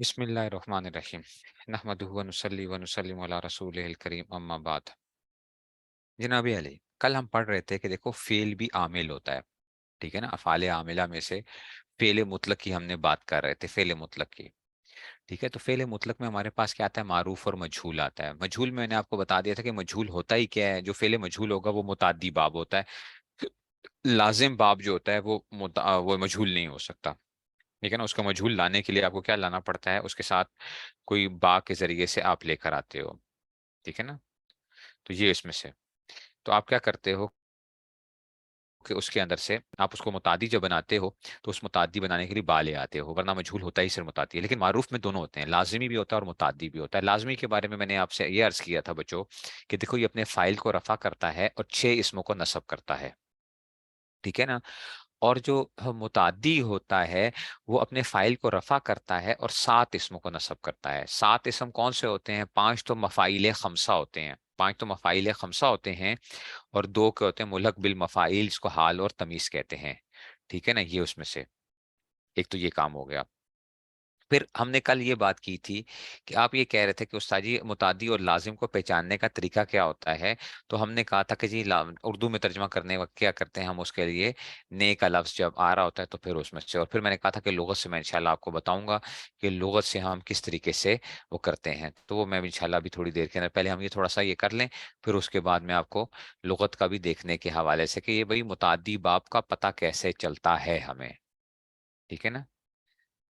بسم اللہ الرحمن الرحیم نحمدہ ونصلی ونسلم علی رسولہ الکریم اما بعد۔ جناب علی، کل ہم پڑھ رہے تھے کہ دیکھو فعل بھی عامل ہوتا ہے، ٹھیک ہے نا؟ افعال عاملہ میں سے فعل مطلق کی ہم نے بات کر رہے تھے، فعل مطلق کی، ٹھیک ہے؟ تو فعل مطلق میں ہمارے پاس کیا آتا ہے؟ معروف اور مجہول آتا ہے۔ مجہول میں نے آپ کو بتا دیا تھا کہ مجہول ہوتا ہی کیا ہے۔ جو فعل مجہول ہوگا وہ متعدی باب ہوتا ہے، لازم باب جو ہوتا ہے وہ مجہول نہیں ہو سکتا، ٹھیک ہے نا؟ اس کا مجہول لانے کے لیے آپ کو کیا لانا پڑتا ہے؟ اس کے ساتھ کوئی با کے ذریعے سے آپ لے کر آتے ہو، ٹھیک ہے نا؟ تو یہ اس میں سے تو آپ کیا کرتے ہو کہ اس کے اندر سے آپ اس کو متعدی جب بناتے ہو تو اس متعدی بنانے کے لیے با لے آتے ہو، ورنہ مجہول ہوتا ہی صرف متعدی ہے۔ لیکن معروف میں دونوں ہوتے ہیں، لازمی بھی ہوتا ہے اور متعدی بھی ہوتا ہے۔ لازمی کے بارے میں نے آپ سے یہ عرض کیا تھا بچوں کہ دیکھو یہ اپنے فائل کو رفع کرتا ہے اور 6 اسموں کو نصب کرتا ہے، ٹھیک ہے نا؟ اور جو متعدی ہوتا ہے وہ اپنے فائل کو رفع کرتا ہے اور 7 اسموں کو نصب کرتا ہے۔ 7 اسم کون سے ہوتے ہیں؟ 5 تو مفاعیل خمسہ ہوتے ہیں، 5 تو مفاعیل خمسہ ہوتے ہیں، اور 2 کے ہوتے ہیں ملحق بالمفاعیل، جس کو حال اور تمیز کہتے ہیں، ٹھیک ہے نا؟ یہ اس میں سے ایک تو یہ کام ہو گیا۔ پھر ہم نے کل یہ بات کی تھی کہ آپ یہ کہہ رہے تھے کہ استاد جی متعدی اور لازم کو پہچاننے کا طریقہ کیا ہوتا ہے؟ تو ہم نے کہا تھا کہ جی اردو میں ترجمہ کرنے وقت کیا کرتے ہیں ہم اس کے لیے؟ نے کا لفظ جب آ رہا ہوتا ہے تو پھر اس میں سے، اور پھر میں نے کہا تھا کہ لغت سے میں انشاءاللہ آپ کو بتاؤں گا کہ لغت سے ہم کس طریقے سے وہ کرتے ہیں، تو وہ میں انشاءاللہ ابھی تھوڑی دیر کے اندر، پہلے ہم یہ تھوڑا سا یہ کر لیں، پھر اس کے بعد میں آپ کو لغت کا بھی دیکھنے کے حوالے سے کہ یہ بھئی متعدی باب کا پتہ کیسے چلتا ہے ہمیں، ٹھیک ہے نا؟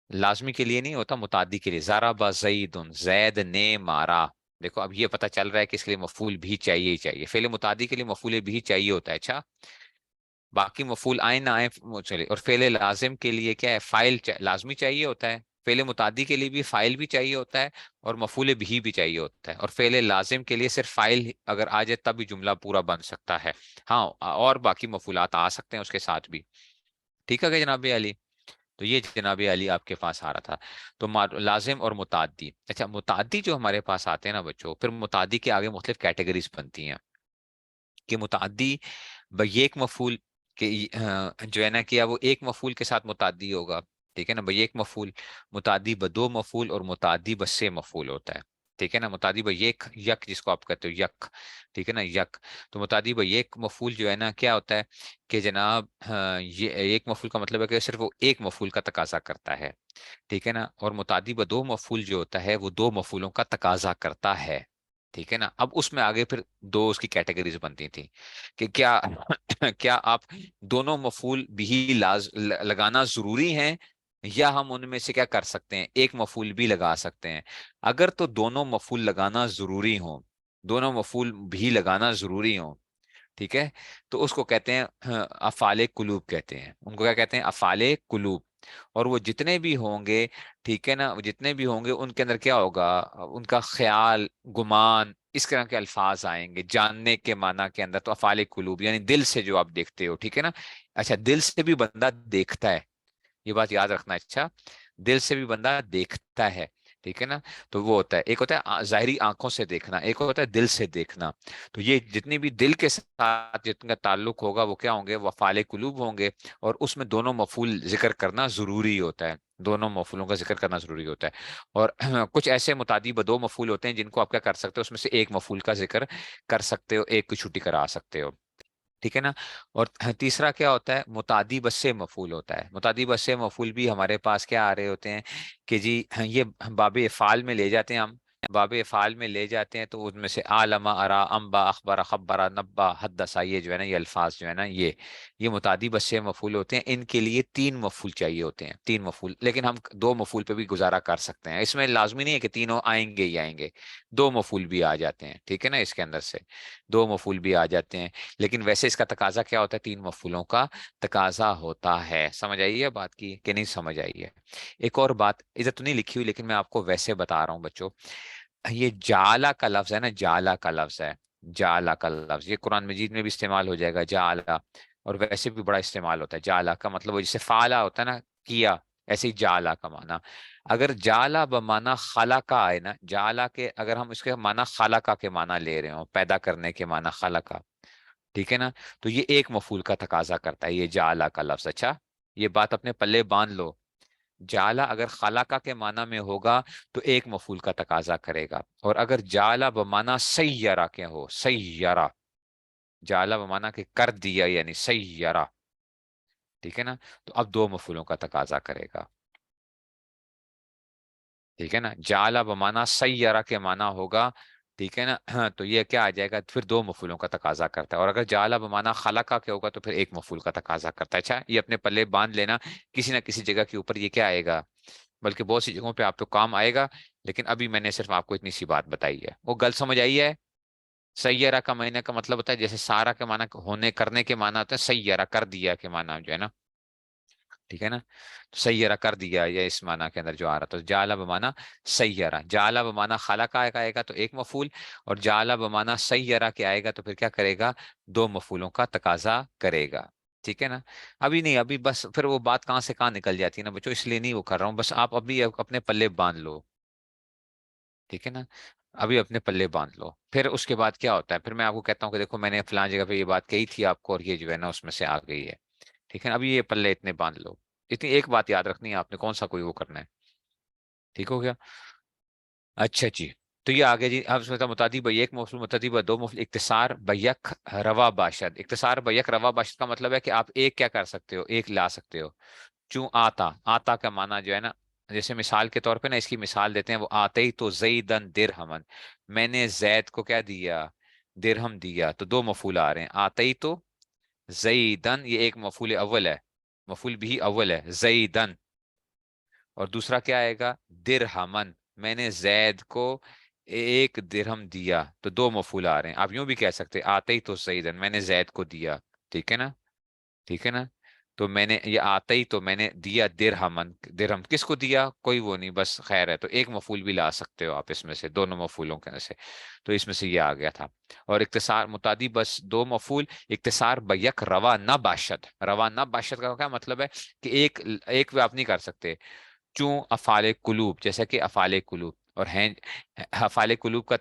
لازمی کے لیے نہیں ہوتا، متعدی کے لیے۔ ضرب زید، زید نے مارا، دیکھو اب یہ پتہ چل رہا ہے کہ اس کے لیے مفعول بھی چاہیے ہی چاہیے، فعل متعدی کے لیے مفعول بھی چاہیے ہوتا ہے، اچھا باقی مفعول آئے نہ آئے چلے۔ اور فعل لازم کے لیے کیا ہے؟ فاعل لازمی چاہیے ہوتا ہے۔ فعل متعدی کے لیے بھی فاعل بھی چاہیے ہوتا ہے اور مفعول بھی چاہیے ہوتا ہے، اور فعل لازم کے لیے صرف فاعل اگر آ جائے تب بھی جملہ پورا بن سکتا ہے، ہاں اور باقی مفعولات آ سکتے ہیں اس کے ساتھ بھی، ٹھیک ہے کہ جناب علی؟ تو یہ جناب علی آپ کے پاس آ رہا تھا۔ تو لازم اور متعدی، اچھا متعدی جو ہمارے پاس آتے ہیں نا بچوں، پھر متعدی کے آگے مختلف کیٹیگریز بنتی ہیں کہ متعدی بیک مفعول کے جو ہے نا کیا وہ ایک مفعول کے ساتھ متعدی ہوگا، ٹھیک ہے نا؟ بیک مفعول، متعدی بدو مفعول، اور متعدی بسے مفعول ہوتا ہے، ٹھیک ہے نا؟ متعدی بیک یک جس کو آپ کہتے ہو یک، ٹھیک ہے نا؟ یک۔ تو متعدی بیک مفعول جو ہے نا کیا ہوتا ہے کہ جناب یہ ایک مفعول کا مطلب ہے کہ صرف وہ ایک مفعول کا تقاضا کرتا ہے، ٹھیک ہے نا؟ اور متعدی بدو مفعول جو ہوتا ہے وہ دو مفعولوں کا تقاضا کرتا ہے، ٹھیک ہے نا؟ اب اس میں آگے پھر دو اس کی کیٹیگریز بنتی تھیں کہ کیا کیا آپ دونوں مفعول بھی لگانا ضروری ہیں، یا ہم ان میں سے کیا کر سکتے ہیں؟ ایک مفعول بھی لگا سکتے ہیں۔ اگر تو دونوں مفعول لگانا ضروری ہوں، دونوں مفعول بھی لگانا ضروری ہوں، ٹھیک ہے، تو اس کو کہتے ہیں افعال قلوب کہتے ہیں، ان کو کیا کہتے ہیں؟ افعال قلوب۔ اور وہ جتنے بھی ہوں گے، ٹھیک ہے نا، وہ جتنے بھی ہوں گے ان کے اندر کیا ہوگا؟ ان کا خیال، گمان، اس طرح کے الفاظ آئیں گے جاننے کے معنی کے اندر۔ تو افعال قلوب یعنی دل سے جو آپ دیکھتے ہو، ٹھیک ہے نا؟ اچھا دل سے بھی بندہ دیکھتا ہے، یہ بات یاد رکھنا، اچھا دل سے بھی بندہ دیکھتا ہے، ٹھیک ہے نا؟ تو وہ ہوتا ہے، ایک ہوتا ہے ظاہری آنکھوں سے دیکھنا، ایک ہوتا ہے دل سے دیکھنا۔ تو یہ جتنی بھی دل کے ساتھ جتنا تعلق ہوگا وہ کیا ہوں گے؟ وہ افعال قلوب ہوں گے، اور اس میں دونوں مفعول ذکر کرنا ضروری ہوتا ہے، دونوں مفعولوں کا ذکر کرنا ضروری ہوتا ہے۔ اور کچھ ایسے متعدی بدو مفعول ہوتے ہیں جن کو آپ کیا کر سکتے ہو؟ اس میں سے ایک مفعول کا ذکر کر سکتے ہو، ایک کی چھٹی کرا سکتے ہو، ٹھیک ہے نا؟ اور تیسرا کیا ہوتا ہے؟ متعدی بسے مفعول ہوتا ہے۔ متعدی بسے مفعول بھی ہمارے پاس کیا آ رہے ہوتے ہیں کہ جی یہ باب افعال میں لے جاتے ہیں ہم، باب افعال میں لے جاتے ہیں، تو ان میں سے عالم، ارا، انبا، اخبر، خبر، نبا، حدثا، یہ جو ہے نا یہ الفاظ جو ہے نا یہ متعدی بسے مفعول ہوتے ہیں۔ ان کے لیے 3 مفعول چاہیے ہوتے ہیں، 3 مفعول، لیکن ہم 2 مفعول پہ بھی گزارا کر سکتے ہیں، اس میں لازمی نہیں ہے کہ تینوں آئیں گے ہی آئیں گے، 2 مفعول بھی آ جاتے ہیں، ٹھیک ہے نا؟ اس کے اندر سے 2 مفعول بھی آ جاتے ہیں، لیکن ویسے اس کا تقاضا کیا ہوتا ہے؟ 3 مفعولوں کا تقاضا ہوتا ہے۔ سمجھ آئی ہے بات کی کہ نہیں سمجھ آئی ہے؟ ایک اور بات ادھر تو نہیں لکھی ہوئی لیکن میں آپ کو ویسے بتا رہا ہوں بچوں، یہ جعلا کا لفظ ہے نا، جعلا کا لفظ ہے، جعلا کا لفظ یہ قرآن مجید میں بھی استعمال ہو جائے گا، جعلا، اور ویسے بھی بڑا استعمال ہوتا ہے۔ جعلا کا مطلب وہ جیسے فعلا ہوتا ہے نا، کیا، ایسے ہی جعلا کا معنی، اگر جعلا بمعنی خلقہ آئے نا، جعلا کے اگر ہم اس کے معنی خلقہ کے معنی لے رہے ہوں، پیدا کرنے کے معنی خلقہ، ٹھیک ہے نا؟ تو یہ ایک مفعول کا تقاضا کرتا ہے، یہ جعلا کا لفظ، اچھا یہ بات اپنے پلے باندھ لو، جعلا اگر خلقہ کے معنی میں ہوگا تو ایک مفعول کا تقاضا کرے گا، اور اگر جعلا بمعنی سیرہ کے ہو، سیرہ، جعلا بمعنی کہ کر دیا یعنی سیرہ، ٹھیک ہے نا، تو اب دو مفعولوں کا تقاضا کرے گا، ٹھیک ہے نا، جعلا بمعنی سیرہ کے معنی ہوگا، ٹھیک ہے نا، تو یہ کیا آ جائے گا، پھر دو مفعولوں کا تقاضا کرتا ہے، اور اگر جعلا بمعنی خلقہ کے ہوگا تو پھر ایک مفعول کا تقاضا کرتا ہے۔ اچھا، یہ اپنے پلے باندھ لینا، کسی نہ کسی جگہ کے اوپر یہ کیا آئے گا، بلکہ بہت سی جگہوں پہ آپ تو کام آئے گا، لیکن ابھی میں نے صرف آپ کو اتنی سی بات بتائی ہے، وہ گل سمجھ آئی ہے؟ سیارہ کا معنی کا مطلب ہوتا ہے جیسے سارا کے معنی ہونے کرنے کے معنی ہوتا ہے، سیارہ کر دیا کے معنی جو ہے نا، ٹھیک ہے نا، تو سیارہ کر دیا یا اس معنی کے اندر جو آ رہا، تو جعل بمعنی سیارہ، جعل بمعنی خلق آئے گا تو ایک مفعول، اور جعل بمعنی سیارہ کے آئے گا تو پھر کیا کرے گا، دو مفعولوں کا تقاضا کرے گا، ٹھیک ہے نا۔ ابھی نہیں، ابھی بس پھر وہ بات کہاں سے کہاں نکل جاتی ہے نا بچوں، اس لیے نہیں وہ کر رہا ہوں، بس آپ ابھی اپنے پلے باندھ لو، ٹھیک ہے نا، ابھی اپنے پلے باندھ لو، پھر اس کے بعد کیا ہوتا ہے، پھر میں آپ کو کہتا ہوں کہ دیکھو میں نے فلاں جگہ پہ یہ بات کہی تھی آپ کو، اور یہ جو ہے نا اس میں سے آ گئی ہے، ٹھیک ہے نا، ابھی یہ پلے اتنے باندھ لو، اتنی ایک بات یاد رکھنی ہے آپ نے، کون سا کوئی وہ کرنا ہے، ٹھیک ہو گیا؟ اچھا جی، تو یہ آگے جی، اب سمجھتا متعدی بیک مفعول، متعدی دو مفعول، اختصار بیک روا باشد، اختصار بیک روا باشد کا مطلب ہے کہ آپ ایک کیا کر سکتے ہو، ایک لا سکتے ہو، چوں آتا، آتا کا معنی جو ہے نا، جیسے مثال کے طور پہ نا اس کی مثال دیتے ہیں، وہ آتے ہی تو زیدن درہمن، میں نے زید کو کیا دیا، درہم دیا، تو دو مفعول آ رہے ہیں، آتے ہی تو زیدن، یہ ایک مفعول اول ہے، مفعول بھی اول ہے زیدن، اور دوسرا کیا آئے گا، درہمن، میں نے زید کو ایک درہم دیا، تو دو مفعول آ رہے ہیں، آپ یوں بھی کہہ سکتے آتے ہی تو زیدن، میں نے زید کو دیا، ٹھیک ہے نا، ٹھیک ہے نا، تو میں نے یہ آتے ہی تو میں نے دیا درہمن، درہم کس کو دیا، کوئی وہ نہیں، بس خیر ہے، تو ایک مفعول بھی لا سکتے ہو آپ اس میں سے، دونوں مفعولوں کے اندر سے، تو اس میں سے یہ آ گیا تھا، اور اختصار متعدی بس دو مفعول، اختصار بیک روا نہ باشد، روا نہ باشد کا کیا مطلب ہے کہ ایک ایک بھی آپ نہیں کر سکتے، چوں افعال قلوب، جیسا کہ افعال قلوب، اور ہیں افعال قلوب کا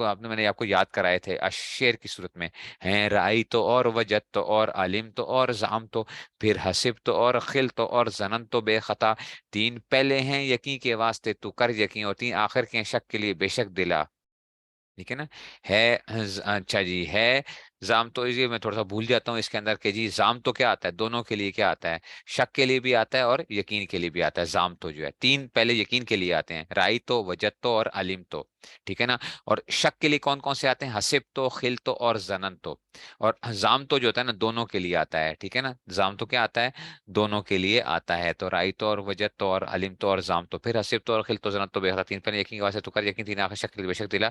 آپ نے میں نے آپ کو یاد کرائے تھے الشعر کی صورت میں، ہیں رائی تو اور وجد تو اور علم تو اور زعم تو، پھر حسب تو اور خل تو اور زنن تو بے خطا، تین پہلے ہیں یقین کے واسطے تو کر یقین، اور تین آخر کے ہیں شک کے لیے بے شک دلا، ٹھیک ہے نا، ہے اچھا جی، ہے زام تو، یہ میں تھوڑا سا بھول جاتا ہوں اس کے اندر کہ جی زام تو کیا آتا ہے، دونوں کے لیے کیا آتا ہے، شک کے لیے بھی آتا ہے اور یقین کے لیے بھی آتا ہے، زام تو جو ہے تین پہلے یقین کے لیے آتے ہیں، رائی تو وجد تو اور علم تو، ٹھیک ہے نا، اور شک کے لیے کون کون سے آتے ہیں، حسب تو خل تو اور زنن تو، اور زام تو جو ہوتا ہے نا دونوں کے لیے آتا ہے، ٹھیک ہے نا، زام تو کیا آتا ہے، دونوں کے لیے آتا ہے، تو رائی تو اور وجد تو اور علم تو اور زام تو، پھر حسب تو اور خل تو زنن تو بے، تین پہلے یقین کے واسطے تو کر یقین، تین آخر شک کے لیے بے شک دلا،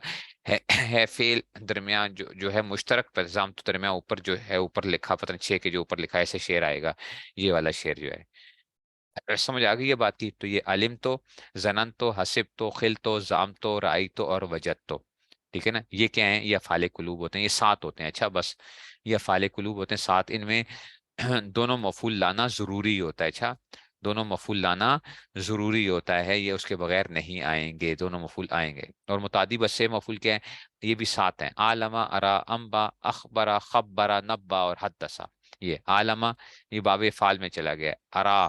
ہے فیل درمیان جو ہے مشترک پر الزام تو درمیان اوپر جو ہے اوپر لکھا، پتہ نہیں 6 کے جو اوپر لکھا ہے ایسے شعر آئے گا، یہ والا شعر جو ہے، اگر سمجھ آ گئی یہ بات کی، تو یہ علم تو، زنن تو، حسب تو، خل تو، زام تو، رائی تو اور وجد تو، ٹھیک ہے نا، یہ کیا ہیں، یہ افعال قلوب ہوتے ہیں، یہ 7 ہوتے ہیں، اچھا بس یہ افعال قلوب ہوتے ہیں 7، ان میں دونوں مفعول لانا ضروری ہوتا ہے، اچھا دونوں مفعول لانا ضروری ہوتا ہے، یہ اس کے بغیر نہیں آئیں گے، دونوں مفعول آئیں گے، اور متعدی بس سے مفعول کیا ہے، یہ بھی 7 ہیں، عالمہ، ارا، انبا، اخبرا، خبرا، نبا اور حدثا، یہ عالمہ، یہ باب فعال میں چلا گیا، ارا،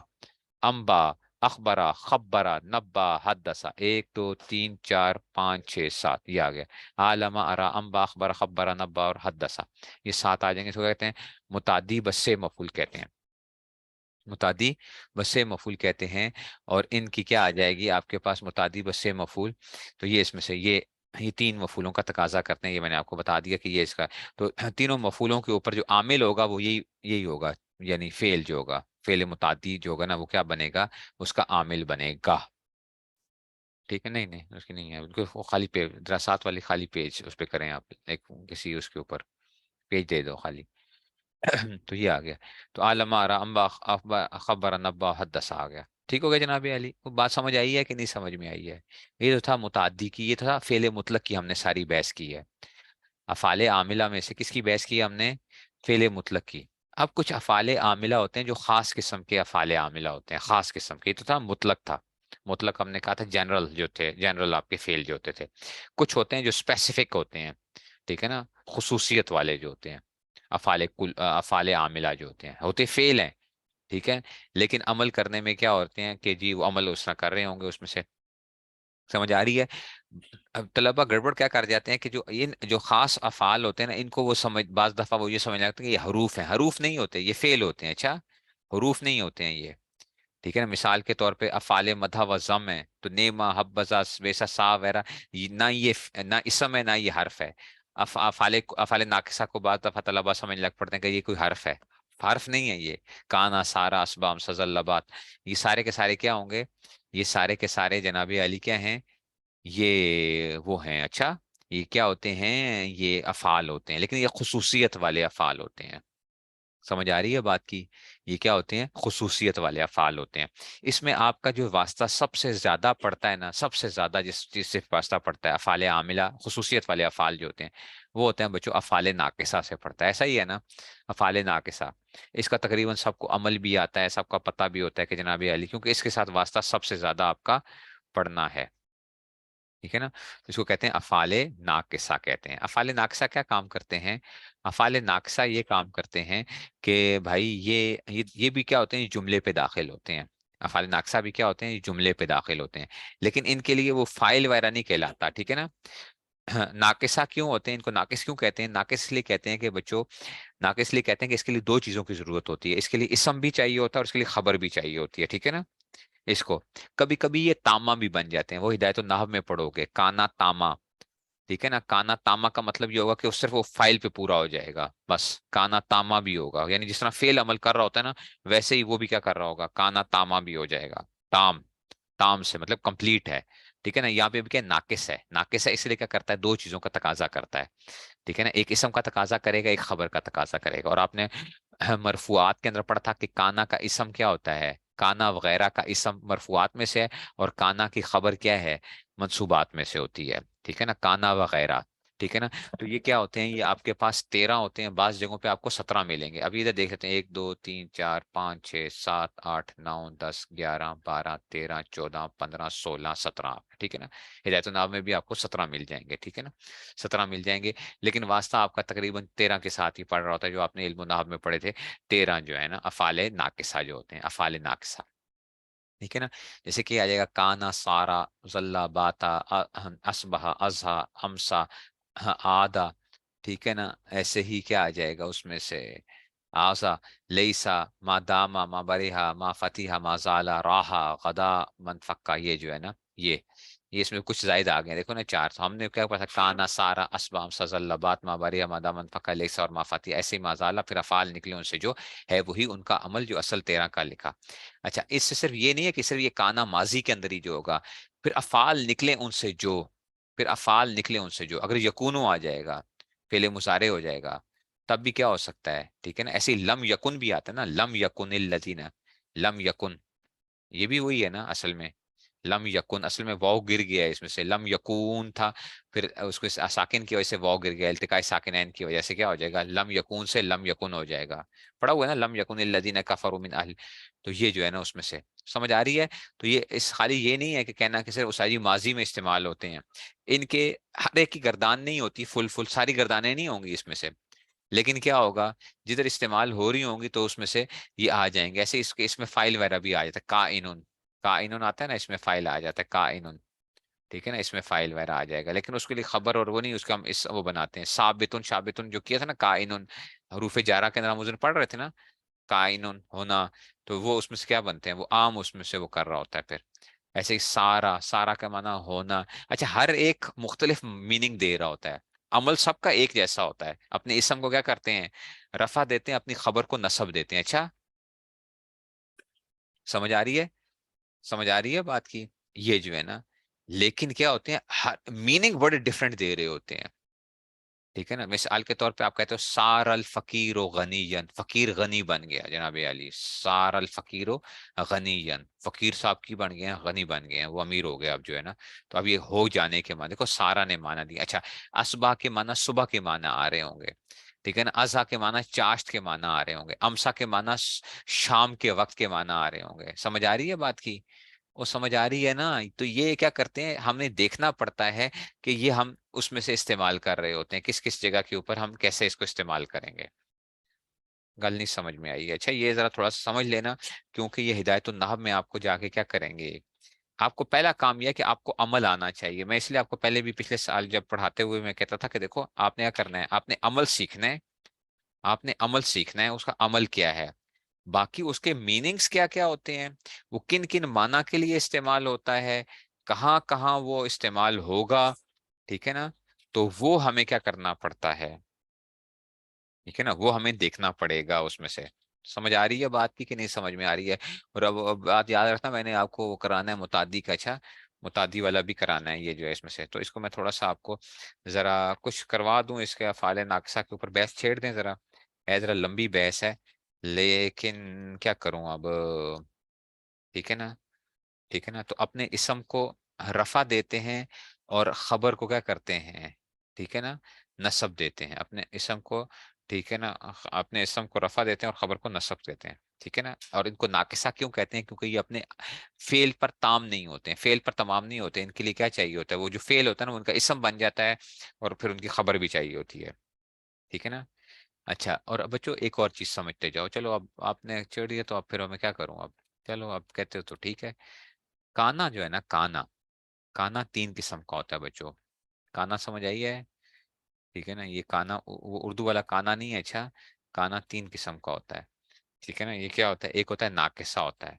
انبا، اخبرا، خبرا، نبا، حدثا، 1 2 3 4 5 6 7، یہ آ گیا، عالمہ، ارا، انبا، اخبرا، خبرا، نبا اور حدثا، یہ 7 آ جائیں گے، اس کو کہتے ہیں متعدی بس سے مفعول کہتے ہیں، متعدی بس مفعول کہتے ہیں، اور ان کی کیا آ جائے گی آپ کے پاس، متعدی بس مفعول، تو یہ اس میں سے یہ 3 مفعولوں کا تقاضا کرتے ہیں، یہ میں نے آپ کو بتا دیا کہ یہ اس کا، تو تینوں مفعولوں کے اوپر جو عامل ہوگا وہ یہی ہوگا، یعنی فعل جو ہوگا، فعل متعدی جو ہوگا نا وہ کیا بنے گا، اس کا عامل بنے گا، ٹھیک ہے، نہیں نہیں اس کی نہیں ہے، ان کو وہ خالی پیج دراسات والی خالی پیج اس پہ کریں آپ، ایک کسی اس کے اوپر پیج دے دو خالی، تو یہ آ گیا، تو عالم آرا، امبا، خبر، نبا، حدث آ گیا، ٹھیک ہو گیا جناب علی، وہ بات سمجھ آئی ہے کہ نہیں سمجھ میں آئی ہے؟ یہ جو تھا متعدی کی، یہ تھا فعل مطلق کی، ہم نے ساری بحث کی ہے، افعال عاملہ میں سے کس کی بحث کی ہے ہم نے، فعل مطلق کی، اب کچھ افعال عاملہ ہوتے ہیں جو خاص قسم کے افعال عاملہ ہوتے ہیں، خاص قسم کے، یہ تو تھا مطلق تھا، مطلق ہم نے کہا تھا جنرل جو تھے، جنرل آپ کے فعل جو ہوتے تھے، کچھ ہوتے ہیں جو اسپیسیفک ہوتے ہیں، ٹھیک ہے نا، خصوصیت والے جو ہوتے ہیں، افعال عاملہ جو ہوتے ہیں فعل ہیں، ٹھیک ہے، لیکن عمل کرنے میں کیا ہوتے ہیں کہ جی وہ عمل اس طرح کر رہے ہوں گے اس میں سے. سمجھ آ رہی ہے؟ اب طلبا گڑبڑ کیا کر جاتے ہیں کہ جو یہ جو خاص افعال ہوتے ہیں نا، ان کو وہ سمجھ، بعض دفعہ وہ یہ سمجھ لگتا ہے کہ یہ حروف ہیں. حروف نہیں ہوتے، یہ فعل ہوتے ہیں. اچھا، حروف نہیں ہوتے ہیں یہ. ٹھیک ہے نا، مثال کے طور پہ افعال مدح و ضم ہے تو نیما حبذا ویسا سا وغیرہ، نہ یہ نہ اسم ہے نہ یہ حرف ہے. افعال ناقصہ کو بعض دفعہ طلبا سمجھ لگ پڑتے ہیں کہ یہ کوئی حرف ہے. حرف نہیں ہے یہ. کانا، سارا، اسبام، سزلبات، یہ سارے کے سارے کیا ہوں گے؟ یہ سارے کے سارے جناب علی کیا ہیں؟ یہ وہ ہیں. اچھا، یہ کیا ہوتے ہیں؟ یہ افعال ہوتے ہیں، لیکن یہ خصوصیت والے افعال ہوتے ہیں. سمجھ آ رہی ہے بات کی؟ یہ کیا ہوتے ہیں؟ خصوصیت والے افعال ہوتے ہیں. اس میں آپ کا جو واسطہ سب سے زیادہ پڑتا ہے نا، سب سے زیادہ جس چیز سے واسطہ پڑتا ہے افعال عاملہ، خصوصیت والے افعال جو ہوتے ہیں وہ ہوتے ہیں بچوں افعال ناقصہ سے پڑتا ہے. ایسا ہی ہے نا؟ افعال ناقصہ اس کا تقریباً سب کو عمل بھی آتا ہے، سب کا پتہ بھی ہوتا ہے کہ جناب علی، کیونکہ اس کے ساتھ واسطہ سب سے زیادہ آپ کا پڑھنا ہے. ٹھیک ہے نا؟ اس کو کہتے ہیں افعال ناقصہ کہتے ہیں. افعال ناقصہ کیا کام کرتے ہیں؟ افعال ناقصہ یہ کام کرتے ہیں کہ بھائی یہ بھی کیا ہوتے ہیں؟ جملے پہ داخل ہوتے ہیں. افعال ناقصہ بھی کیا ہوتے ہیں؟ جملے پہ داخل ہوتے ہیں، لیکن ان کے لیے وہ فائل وغیرہ نہیں کہلاتا. ٹھیک ہے نا؟ ناقصہ کیوں ہوتے ہیں؟ ان کو ناقص کیوں کہتے ہیں؟ ناقص اس لیے کہتے ہیں کہ بچوں، ناقص اس لیے کہتے ہیں کہ اس کے لیے دو چیزوں کی ضرورت ہوتی ہے. اس کے لیے اسم بھی چاہیے ہوتا ہے اور اس کے لیے خبر بھی چاہیے ہوتی ہے. ٹھیک ہے نا؟ اس کو کبھی کبھی یہ تاما بھی بن جاتے ہیں. وہ ہدایت النحو میں پڑھو گے، کانا تاما. ٹھیک ہے نا؟ کانا تاما کا مطلب یہ ہوگا کہ صرف وہ فائل پہ پورا ہو جائے گا بس. کانا تاما بھی ہوگا، یعنی جس طرح فعل عمل کر رہا ہوتا ہے نا، ویسے ہی وہ بھی کیا کر رہا ہوگا؟ کانا تاما بھی ہو جائے گا. تام، تام سے مطلب کمپلیٹ ہے. ٹھیک ہے نا؟ یہاں پہ بھی کیا ناقص ہے؟ ناقص ہے اس لیے کیا کرتا ہے؟ دو چیزوں کا تقاضا کرتا ہے. ٹھیک ہے نا؟ ایک اسم کا تقاضا کرے گا، ایک خبر کا تقاضا کرے گا. اور آپ نے مرفوعات کے اندر پڑھا تھا کہ کانا کا اسم کیا ہوتا ہے؟ کانا وغیرہ کا اسم مرفوعات میں سے ہے، اور کانا کی خبر کیا ہے؟ منصوبات میں سے ہوتی ہے. ٹھیک ہے نا؟ کانا وغیرہ. ٹھیک ہے نا؟ تو یہ کیا ہوتے ہیں؟ یہ آپ کے پاس 13 ہوتے ہیں، بعض جگہوں پہ آپ کو 17 ملیں گے. ابھی ادھر دیکھ سکتے ہیں 1 2 3 4 5 6 7 8 9 10 11 12 13 14 15 16 17. ٹھیک ہے نا؟ ہدایت النحو میں بھی آپ کو 17 مل جائیں گے. ٹھیک ہے نا؟ 17 مل جائیں گے، لیکن واسطہ آپ کا تقریباً 13 کے ساتھ ہی پڑھ رہا ہوتا ہے، جو آپ نے علم النحو میں پڑھے تھے. 13 جو ہے نا افعال ناقصہ جو ہوتے ہیں، افعال ناقصہ. ٹھیک ہے نا؟ جیسے کہ آ جائے گا کانا، سارا، ذلہ، باتا، اصبح، ازہا، امسا، آدھا. ٹھیک ہے نا؟ ایسے ہی کیا آ جائے گا اس میں سے؟ آزا، لیسا، ما داما، ما بریہا، ما فتیحا، ما زالا، راہا، غدا، منفقہ. یہ جو ہے نا، یہ اس میں کچھ زائد آ گئے. دیکھو نا 4. تو ہم نے کیا پڑھا تھا؟ کانا، سارا، اسبام، سزلبات، ما بریہا، ما داما، منفقہ، لیسا اور ما فتیحا. ایسے ہی ما زالا، پھر افعال نکلے ان سے جو ہے وہی ان کا عمل جو اصل 13 کا لکھا. اچھا، اس سے صرف یہ نہیں ہے کہ صرف یہ کانا ماضی کے اندر ہی جو ہوگا، پھر افعال نکلے ان سے جو، پھر افعال نکلے ان سے جو، اگر یکونو آ جائے گا، فعل مضارع ہو جائے گا، تب بھی کیا ہو سکتا ہے؟ ٹھیک ہے نا؟ ایسے ہی لم یکن بھی آتا ہے نا، لم یکن الذین. لم یکن یہ بھی وہی ہے نا اصل میں. لم یکن اصل میں واو گر گیا ہے اس میں سے، لم یکون تھا، پھر اس کو ساکن کی وجہ سے واو گر گیا، التقاء ساکنین کی وجہ سے کیا ہو جائے گا؟ لم یکون سے لم یکن ہو جائے گا. پڑھا ہوا ہے نا، لم یکن الذین کفروا من اہل. تو یہ جو ہے نا اس میں سے سمجھ آ رہی ہے؟ تو یہ اس خالی یہ نہیں ہے کہ کہنا کہ صرف اساجی ماضی میں استعمال ہوتے ہیں. ان کے ہر ایک کی گردان نہیں ہوتی، فل ساری گردانیں نہیں ہوں گی اس میں سے، لیکن کیا ہوگا؟ جدھر استعمال ہو رہی ہوں گی تو اس میں سے یہ آ جائیں گے. ایسے اس میں فائل وغیرہ بھی آ جاتا ہے. کائنن، کائنن آتا ہے نا، اس میں فائل آ جاتا ہے کائنن. ٹھیک ہے نا؟ اس میں فائل وغیرہ آ جائے گا، لیکن اس کے لیے خبر اور وہ نہیں، اس کا ہم وہ بناتے ہیں ثابتن. شابتن جو کیا تھا نا، کائنن، حروف جارہ کے اندر ہم اس دن پڑھ رہے تھے نا، کائنن ہونا، تو وہ اس میں سے کیا بنتے ہیں؟ وہ عام اس میں سے وہ کر رہا ہوتا ہے. پھر ایسے ہی سارا، سارا کا معنی ہونا. اچھا، ہر ایک مختلف میننگ دے رہا ہوتا ہے. عمل سب کا ایک جیسا ہوتا ہے. اپنے اسم کو کیا کرتے ہیں؟ رفع دیتے ہیں، اپنی خبر کو نصب دیتے ہیں. اچھا، سمجھ آ رہی ہے؟ سمجھ آ رہی ہے بات کی؟ یہ جو ہے نا، لیکن کیا ہوتے ہیں؟ ہر میننگ بڑے ڈفرینٹ دے رہے ہوتے ہیں. ٹھیک ہے نا؟ مثال کے طور پہ آپ کہتے ہو سار الفقیر و غنین، فقیر غنی بن گیا جناب علی. سار الفقیر و غنین، فقیر صاحب کی بن گئے ہیں، غنی بن گئے ہیں، وہ امیر ہو گیا اب جو ہے نا. تو اب یہ ہو جانے کے معنی دیکھو، سارا نے معنی دیا. اچھا، اسبا کے معنی صبح کے معنی آ رہے ہوں گے. ٹھیک ہے نا؟ ازا کے معنی چاشت کے معنی آ رہے ہوں گے. امسا کے معنی شام کے وقت کے معنی آ رہے ہوں گے. سمجھ آ رہی ہے بات کی؟ وہ سمجھ آ رہی ہے نا؟ تو یہ کیا کرتے ہیں؟ ہم نے دیکھنا پڑتا ہے کہ یہ ہم اس میں سے استعمال کر رہے ہوتے ہیں، کس کس جگہ کے اوپر ہم کیسے اس کو استعمال کریں گے. گل نہیں سمجھ میں آئی ہے؟ اچھا یہ ذرا تھوڑا سا سمجھ لینا، کیونکہ یہ ہدایت النحو میں آپ کو جا کے کیا کریں گے، آپ کو پہلا کام یہ ہے کہ آپ کو عمل آنا چاہیے. میں اس لیے آپ کو پہلے بھی پچھلے سال جب پڑھاتے ہوئے میں کہتا تھا کہ دیکھو آپ نے کیا کرنا ہے، آپ نے عمل سیکھنا ہے، آپ نے عمل سیکھنا ہے، اس کا عمل کیا ہے، باقی اس کے میننگز کیا کیا ہوتے ہیں، وہ کن کن معنی کے لیے استعمال ہوتا ہے، کہاں کہاں وہ استعمال ہوگا، ٹھیک ہے نا، تو وہ ہمیں کیا کرنا پڑتا ہے، ٹھیک ہے نا، وہ ہمیں دیکھنا پڑے گا اس میں سے. سمجھ آ رہی ہے بات کی کہ نہیں سمجھ میں آ رہی ہے؟ اور اب بات یاد رکھنا، میں نے آپ کو وہ کرانا ہے متعدی کا، اچھا متعدی والا بھی کرانا ہے یہ جو ہے اس میں سے، تو اس کو میں تھوڑا سا آپ کو ذرا کچھ کروا دوں، اس کے افعال ناقصہ کے اوپر بحث چھیڑ دیں ذرا، ذرا لمبی بحث ہے، لیکن کیا کروں اب، ٹھیک ہے نا، ٹھیک ہے نا. تو اپنے اسم کو رفع دیتے ہیں اور خبر کو کیا کرتے ہیں، ٹھیک ہے نا، نصب دیتے ہیں اپنے اسم کو، ٹھیک ہے نا، اپنے اسم کو رفع دیتے ہیں اور خبر کو نصب دیتے ہیں، ٹھیک ہے نا. اور ان کو ناقصہ کیوں کہتے ہیں؟ کیونکہ یہ اپنے فعل پر تام نہیں ہوتے ہیں، فعل پر تمام نہیں ہوتے، ان کے لیے کیا چاہیے ہوتا ہے، وہ جو فعل ہوتا ہے نا ان کا اسم بن جاتا ہے، اور پھر ان کی خبر بھی چاہیے ہوتی ہے، ٹھیک ہے نا. اچھا اور اب بچوں ایک اور چیز سمجھتے جاؤ، چلو اب آپ نے چھیڑ دیا تو اب پھر میں کیا کروں اب، چلو اب کہتے ہو تو ٹھیک ہے. کانا جو ہے نا، کانا، کانا تین قسم کا ہوتا ہے بچوں. کانا سمجھ آئی ہے؟ ٹھیک ہے نا، یہ کانا وہ اردو والا کانا نہیں ہے، اچھا کانا تین قسم کا ہوتا ہے، ٹھیک ہے نا. یہ کیا ہوتا ہے، ایک ہوتا ہے ناقصہ ہوتا ہے،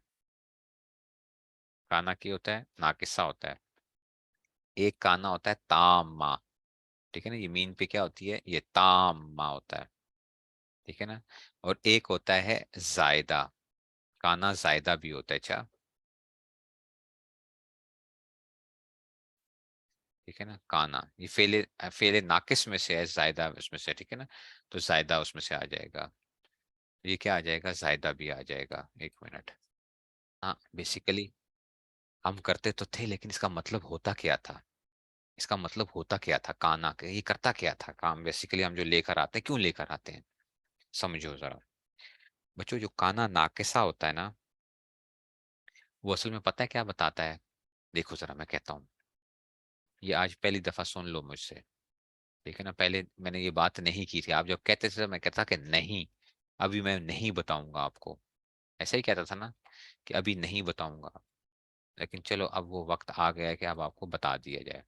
کانا کی ہوتا ہے ناقصہ ہوتا ہے. ایک کانا ہوتا ہے تامہ، ٹھیک ہے نا، یہ مین پہ کیا ہوتی ہے، یہ تامہ ہوتا ہے، ٹھیک ہے نا. اور ایک ہوتا ہے زائدہ، کانا زائدہ بھی ہوتا ہے، اچھا ٹھیک ہے نا. کانا یہ فعل، فعل ناقص میں سے ہے، زائدہ اس میں سے، ٹھیک ہے نا. تو زائدہ اس میں سے آ جائے گا، یہ کیا آ جائے گا، زائدہ بھی آ جائے گا. ایک منٹ، ہاں بیسیکلی ہم کرتے تو تھے لیکن اس کا مطلب ہوتا کیا تھا، اس کا مطلب ہوتا کیا تھا، کانا کے یہ کرتا کیا تھا کام، بیسیکلی ہم جو لے کر آتے ہیں کیوں لے کر آتے ہیں، سمجھو ذرا. بچوں جو کانا ناقصہ ہوتا ہے نا، وہ اصل میں پتہ ہے کیا بتاتا ہے، دیکھو ذرا میں کہتا ہوں، یہ آج پہلی دفعہ سن لو مجھ سے، ٹھیک ہے نا. پہلے میں نے یہ بات نہیں کی تھی، آپ جب کہتے تھے میں کہتا کہ نہیں ابھی میں نہیں بتاؤں گا آپ کو، ایسا ہی کہتا تھا نا کہ ابھی نہیں بتاؤں گا، لیکن چلو اب وہ وقت آ گیا ہے کہ اب آپ کو بتا دیا جائے.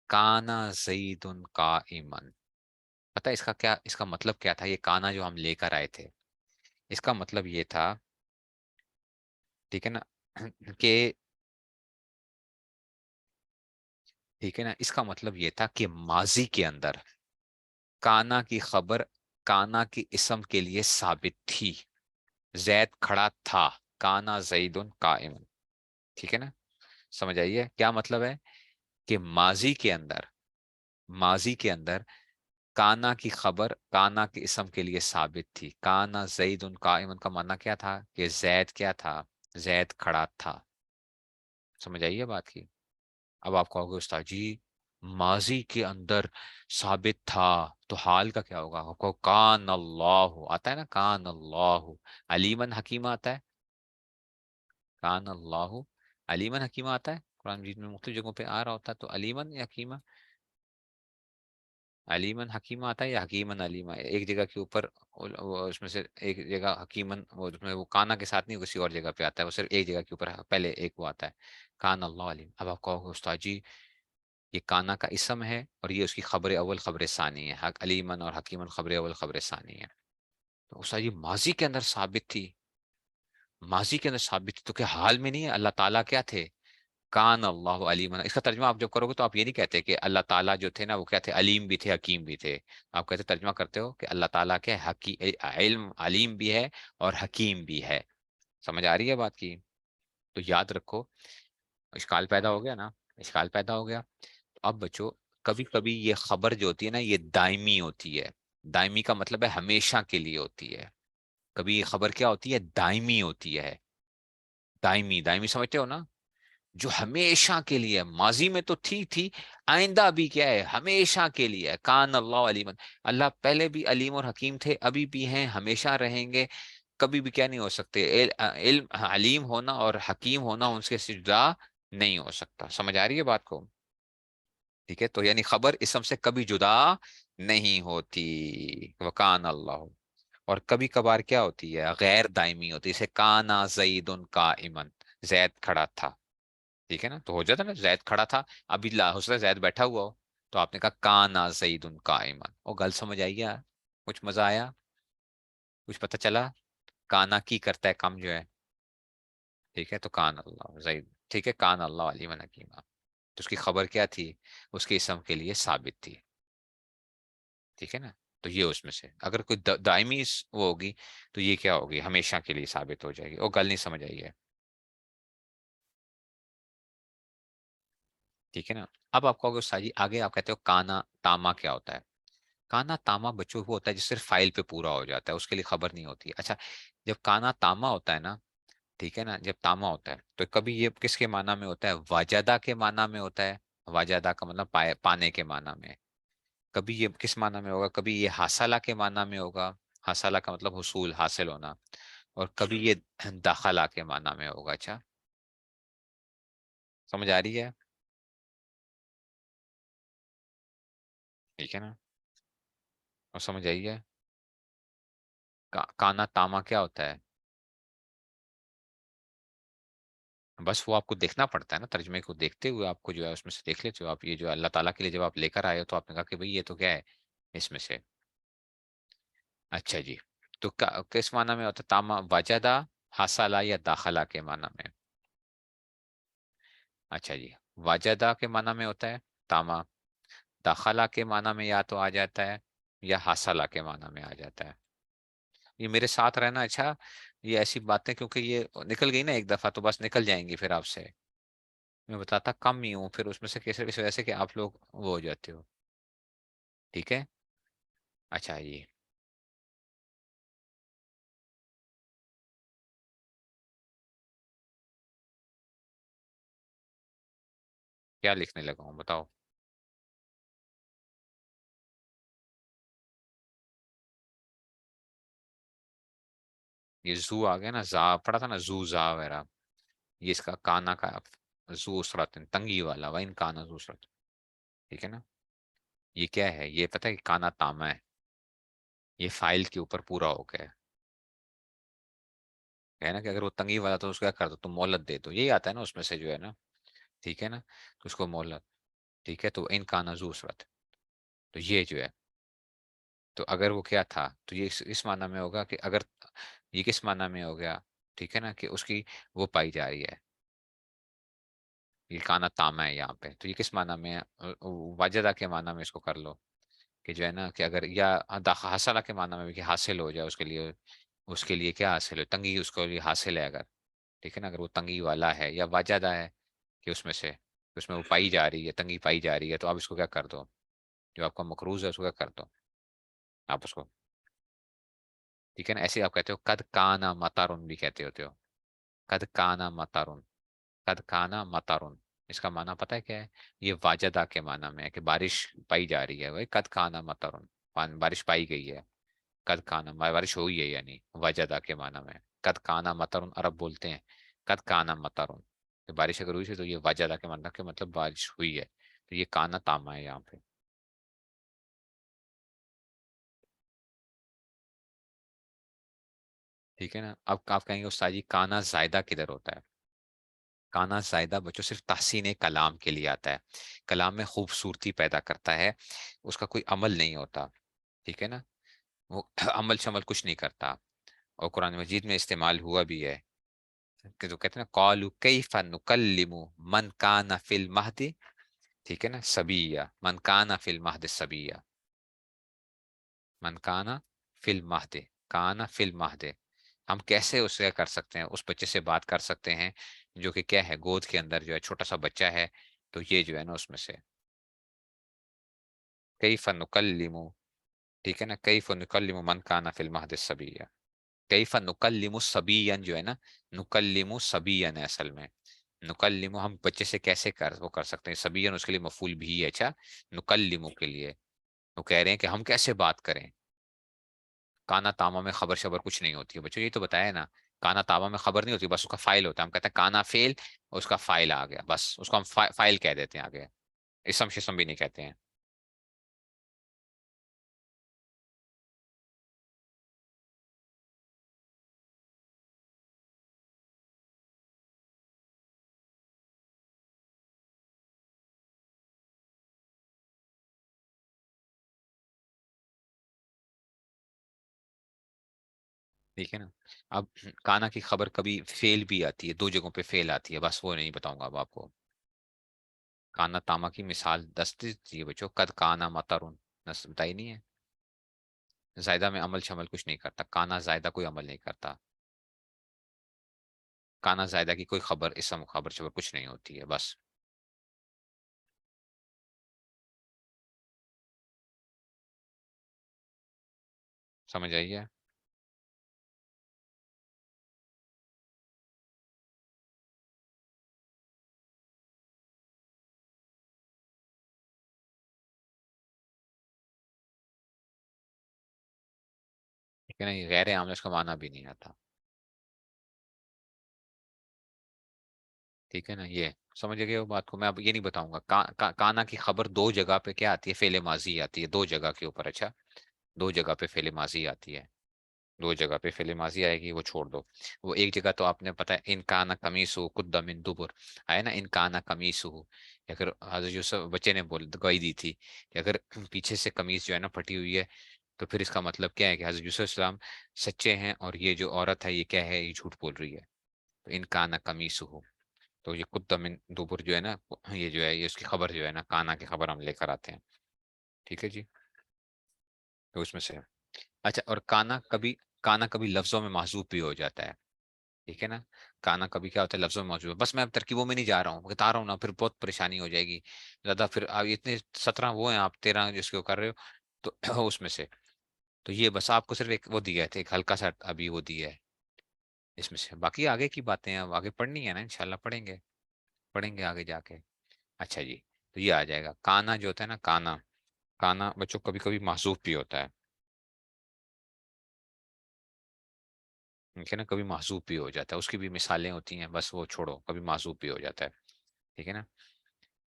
کانا زید قائمن، پتہ ہے اس کا کیا، اس کا مطلب کیا تھا، یہ کانا جو ہم لے کر آئے تھے اس کا مطلب یہ تھا، ٹھیک ہے نا، کہ ٹھیک ہے نا، اس کا مطلب یہ تھا کہ ماضی کے اندر کانا کی خبر کانا کی اسم کے لیے ثابت تھی، زید کھڑا تھا، کانا زید قائم، ٹھیک ہے نا. سمجھ آئیے کیا مطلب ہے، کہ ماضی کے اندر، ماضی کے اندر کانا کی خبر کانا کے اسم کے لیے ثابت تھی. کانا زید قائم کا معنی کیا تھا، کہ زید کیا تھا، زید کھڑا تھا. سمجھ آئیے بات کی؟ اب آپ کہو گے استاد جی ماضی کے اندر ثابت تھا تو حال کا کیا ہوگا، آپ کو کان اللہ آتا ہے نا، کان اللہ علیمن حکیمہ آتا ہے، کان اللہ علیمن حکیمہ آتا ہے قرآن مجید میں مختلف جگہوں پہ آ رہا ہوتا ہے، تو علیمن یا حکیمہ، علیمن حکیمہ آتا ہے یا حکیمن علیمہ، ایک جگہ کے اوپر وہ اس میں سے ایک جگہ حکیمن، وہ اس میں وہ کانا کے ساتھ نہیں کسی اور جگہ پہ آتا ہے، وہ صرف ایک جگہ کے اوپر پہلے ایک وہ آتا ہے، کان اللہ علیم. اب آپ کہو گے استاد جی یہ کانا کا اسم ہے اور یہ اس کی خبر اول خبر ثانی ہے، حق علیمن اور حکیمن خبر اول خبر ثانی ہے. تو استاد یہ ماضی کے اندر ثابت تھی، ماضی کے اندر ثابت تھی تو کیا حال میں نہیں ہے، اللہ تعالیٰ کیا تھے، کان اللہ علیم. اس کا ترجمہ آپ جب کرو گے تو آپ یہ نہیں کہتے کہ اللہ تعالیٰ جو تھے نا وہ کیا تھے، علیم بھی تھے حکیم بھی تھے، آپ کہتے ترجمہ کرتے ہو کہ اللہ تعالیٰ کے علم علیم بھی ہے اور حکیم بھی ہے. سمجھ آ رہی ہے بات کی؟ تو یاد رکھو، اشکال پیدا ہو گیا نا، اشکال پیدا ہو گیا. اب بچو کبھی کبھی یہ خبر جو ہوتی ہے نا یہ دائمی ہوتی ہے، دائمی کا مطلب ہے ہمیشہ کے لیے ہوتی ہے. کبھی یہ خبر کیا ہوتی ہے، دائمی ہوتی ہے، دائمی، دائمی سمجھتے ہو نا، جو ہمیشہ کے لیے، ماضی میں تو تھی آئندہ بھی کیا ہے، ہمیشہ کے لیے. کان اللہ علیمن، اللہ پہلے بھی علیم اور حکیم تھے، ابھی بھی ہیں، ہمیشہ رہیں گے، کبھی بھی کیا نہیں ہو سکتے، علم علیم ہونا اور حکیم ہونا ان سے جدا نہیں ہو سکتا. سمجھ آ رہی ہے بات کو؟ ٹھیک ہے، تو یعنی خبر اسم سے کبھی جدا نہیں ہوتی، وکان اللہ، اور کبھی کبھار کیا ہوتی ہے غیر دائمی ہوتی ہے، جیسے کانا زید قائمن، زید کھڑا تھا، ٹھیک ہے نا، تو ہو جاتا ہے نا زید کھڑا تھا، ابھی لا ہو سکتا ہے زید بیٹھا ہوا ہو، تو آپ نے کہا کانا زید قائمن، وہ گل سمجھ آئی ہے؟ کچھ مزہ آیا؟ کچھ پتہ چلا؟ کانا کی کرتا ہے کم جو ہے، ٹھیک ہے، تو کان اللہ زید، ٹھیک ہے، کان اللہ علیما حکیما، تو اس کی خبر کیا تھی؟ اس کے اسم کے لیے ثابت تھی، ٹھیک ہے نا، تو یہ اس میں سے اگر کوئی دائمی وہ ہوگی تو یہ کیا ہوگی؟ ہمیشہ کے لیے ثابت ہو جائے گی، وہ گل نہیں سمجھ آئی ہے؟ ٹھیک ہے نا، اب آپ کہو گے استاد جی آگے آپ کہتے ہو کانا تاما کیا ہوتا ہے؟ کانا تاما بچوں وہ ہوتا ہے جس صرف فائل پہ پورا ہو جاتا ہے، اس کے لیے خبر نہیں ہوتی ہے۔ اچھا، جب کانا تاما ہوتا ہے نا، ٹھیک ہے نا، جب تاما ہوتا ہے تو کبھی یہ کس کے معنی میں ہوتا ہے؟ واجدہ کے معنی میں ہوتا ہے، واجدہ کا مطلب پانے کے معنی میں، کبھی یہ کس معنی میں ہوگا؟ کبھی یہ حاصلہ کے معنی میں ہوگا، حاصلہ کا مطلب حصول، حاصل ہونا، اور کبھی یہ داخلہ کے معنی میں ہوگا۔ اچھا، سمجھ آ رہی ہے؟ ٹھیک ہے نا، اور سمجھ آئی ہے؟ کانا تاما کیا ہوتا ہے؟ بس وہ آپ کو دیکھنا پڑتا ہے نا، ترجمے کو دیکھتے ہوئے آپ کو جو ہے اس میں سے دیکھ لیتے ہو آپ، یہ جو اللہ تعالیٰ کے لیے جب آپ لے کر آئے ہو تو آپ نے کہا کہ بھئی یہ تو کیا ہے اس میں سے؟ اچھا جی، تو کس معنی میں ہوتا ہے تاما؟ وجدہ، حاصلہ، یا داخلہ کے معنی میں؟ اچھا جی، وجدہ کے معنی میں ہوتا ہے تاما، داخلہ کے معنی میں یا تو آ جاتا ہے یا حاصلہ کے معنی میں آ جاتا ہے۔ یہ میرے ساتھ رہنا، اچھا، یہ ایسی باتیں کیونکہ یہ نکل گئی نا ایک دفعہ تو بس نکل جائیں گی پھر آپ سے، میں بتاتا کم ہی ہوں پھر اس میں سے کیسے اس وجہ سے کہ آپ لوگ وہ ہو جاتے ہو، ٹھیک ہے؟ اچھا جی، کیا لکھنے لگا ہوں بتاؤ؟ یہ زو آ گیا نا، زا پڑا تھا نا، زو زا وغیرہ، یہ اس کا کانا کا زو اسرت تنگی والا، وہ ان کانا زو اسرت، ٹھیک ہے نا، یہ کیا ہے؟ یہ پتہ ہے کہ کانا تاما ہے، یہ فائل کے اوپر پورا ہو گیا ہے نا، کہ اگر وہ تنگی والا تو اس کو کیا کر دو تم، مہلت دے دو، یہی آتا ہے نا اس میں سے جو ہے نا، ٹھیک ہے نا، تو اس کو مہلت، ٹھیک ہے، تو ان کانا زو اسرت، تو یہ جو ہے، تو اگر وہ کیا تھا تو یہ اس معنی میں ہوگا کہ اگر یہ کس معنی میں ہو گیا، ٹھیک ہے نا، کہ اس کی وہ پائی جا رہی ہے، یہ کانا تاما ہے یہاں پہ، تو یہ کس معنی میں ہے؟ واجدہ کے معنی میں اس کو کر لو کہ جو ہے نا کہ اگر یا حاصلہ کے معنی میں بھی کہ حاصل ہو جائے اس کے لیے کیا حاصل ہے؟ تنگی اس کو لیے حاصل ہے اگر، ٹھیک ہے نا، اگر وہ تنگی والا ہے یا واجدہ ہے کہ اس میں وہ پائی جا رہی ہے، تنگی پائی جا رہی ہے، تو آپ اس کو کیا کر دو؟ جو آپ کا مقروض ہے اس کو کیا کر دو آپ اس کو، ٹھیک ہے نا، ایسے آپ کہتے ہو قد کانا مطرن بھی کہتے ہوتے ہو، قد کانا مطرن، قد کانا مطرن، اس کا معنی پتہ ہے کیا ہے؟ یہ واجدہ کے معنی میں ہے کہ بارش پائی جا رہی ہے، وہی قد کانا مطرن، بارش پائی گئی ہے، قد کانا بارش ہوئی ہے، یعنی واجدہ کے معنی میں، قد کانا مطرن عرب بولتے ہیں، قد کانا مطرن، کہ بارش اگر ہوئی تھی تو یہ واجدہ کے معنی کہ مطلب بارش ہوئی ہے، تو یہ کانا تاما ہے یہاں پہ، ٹھیک ہے نا، اب آپ کہیں گے استاد جی کانا زائدہ کدھر ہوتا ہے؟ کانا زائدہ بچوں صرف تحسین کلام کے لیے آتا ہے، کلام میں خوبصورتی پیدا کرتا ہے، اس کا کوئی عمل نہیں ہوتا، ٹھیک ہے نا، وہ عمل شمل کچھ نہیں کرتا، اور قرآن مجید میں استعمال ہوا بھی ہے کہ جو کہتے ہیں نا قالوا کیف نکلم من کان فی المہد، ٹھیک ہے نا، سبیہ، من کان فی المہد سبیہ، من کانا فی المہد، کانا فی المہد، ہم کیسے اسے کر سکتے ہیں، اس بچے سے بات کر سکتے ہیں جو کہ کیا ہے گود کے اندر جو ہے چھوٹا سا بچہ ہے، تو یہ جو ہے نا اس میں سے کیف نکلم، ٹھیک ہے نا، کیف نکلم من کان فی المہد سبیہ، کیف نکلم صبیا جو ہے نا، نکلم صبیا ہے اصل میں، نکلم ہم بچے سے کیسے وہ کر سکتے ہیں، صبیان اس کے لیے مفعول بھی ہے، اچھا، نکلم کے لیے وہ کہہ رہے ہیں کہ ہم کیسے بات کریں، کانا تاما میں خبر شبر کچھ نہیں ہوتی ہے بچوں، یہ تو بتایا نا، کانا تاما میں خبر نہیں ہوتی، بس اس کا فائل ہوتا ہے، ہم کہتے ہیں کانا فیل اور اس کا فائل آ گیا، بس اس کو ہم فائل کہہ دیتے ہیں آگے، اسم شسم بھی نہیں کہتے ہیں. ٹھیک ہے نا. اب کانا کی خبر کبھی فیل بھی آتی ہے، دو جگہوں پہ فیل آتی ہے، بس وہ نہیں بتاؤں گا اب آپ کو. کانا تاما کی مثال دستی دیجیے بچوں. قد کانا مطرن، نس بتائی نہیں ہے. زائدہ میں عمل شمل کچھ نہیں کرتا، کانا زائدہ کوئی عمل نہیں کرتا. کانا زائدہ کی کوئی خبر اسم خبر شبر کچھ نہیں ہوتی ہے بس. سمجھ آئیے. ٹھیک ہے نا. یہ غیر عامل اس کا معنی بھی نہیں آتا. ٹھیک ہے نا. یہ سمجھ گئے وہ بات کو. میں اب یہ نہیں بتاؤں گا. کانا کی خبر دو جگہ پہ کیا آتی ہے؟ فعل ماضی آتی ہے دو جگہ کے اوپر. اچھا، دو جگہ پہ فعل ماضی آتی ہے. دو جگہ پہ فعل ماضی آئے گی، وہ چھوڑ دو. وہ ایک جگہ تو آپ نے پتا ہے، ان کانا قمیص ہو قد من دبر آئے نا. ان کانا قمیص ہو، اگر حضرت یوسف بچے نے گواہی دی تھی کہ اگر پیچھے سے قمیص جو ہے نا پھٹی ہوئی ہے، تو پھر اس کا مطلب کیا ہے کہ حضرت یوسف السلام سچے ہیں، اور یہ جو عورت ہے یہ کیا ہے؟ یہ جھوٹ بول رہی ہے. تو ان کانا قمیص ہو، تو یہ قد من دبر جو ہے نا، یہ جو ہے یہ اس کی خبر جو ہے نا، کانا کی خبر ہم لے کر آتے ہیں. ٹھیک ہے جی. تو اس میں سے اچھا. اور کانا کبھی لفظوں میں محذوف بھی ہو جاتا ہے. ٹھیک ہے نا. کانا کبھی کیا ہوتا ہے؟ لفظوں میں موجود ہے. بس میں اب ترکیبوں میں نہیں جا رہا ہوں، بتا رہا ہوں نا، پھر بہت پریشانی ہو جائے گی زیادہ. پھر آپ اتنے 17 وہ ہیں، آپ 13 جس کو کر رہے ہو، تو اس میں سے تو یہ بس آپ کو صرف ایک وہ دیا ہے، ایک ہلکا سا ابھی وہ دیا ہے اس میں سے. باقی آگے کی باتیں اب آگے پڑھنی ہے نا، انشاءاللہ پڑھیں گے آگے جا کے. اچھا جی. تو یہ آ جائے گا کانا جو ہوتا ہے نا. کانا کانا بچوں کبھی کبھی محذوف بھی ہوتا ہے. ٹھیک ہے نا. کبھی محذوف بھی ہو جاتا ہے، اس کی بھی مثالیں ہوتی ہیں، بس وہ چھوڑو. کبھی محذوف بھی ہو جاتا ہے. ٹھیک ہے نا.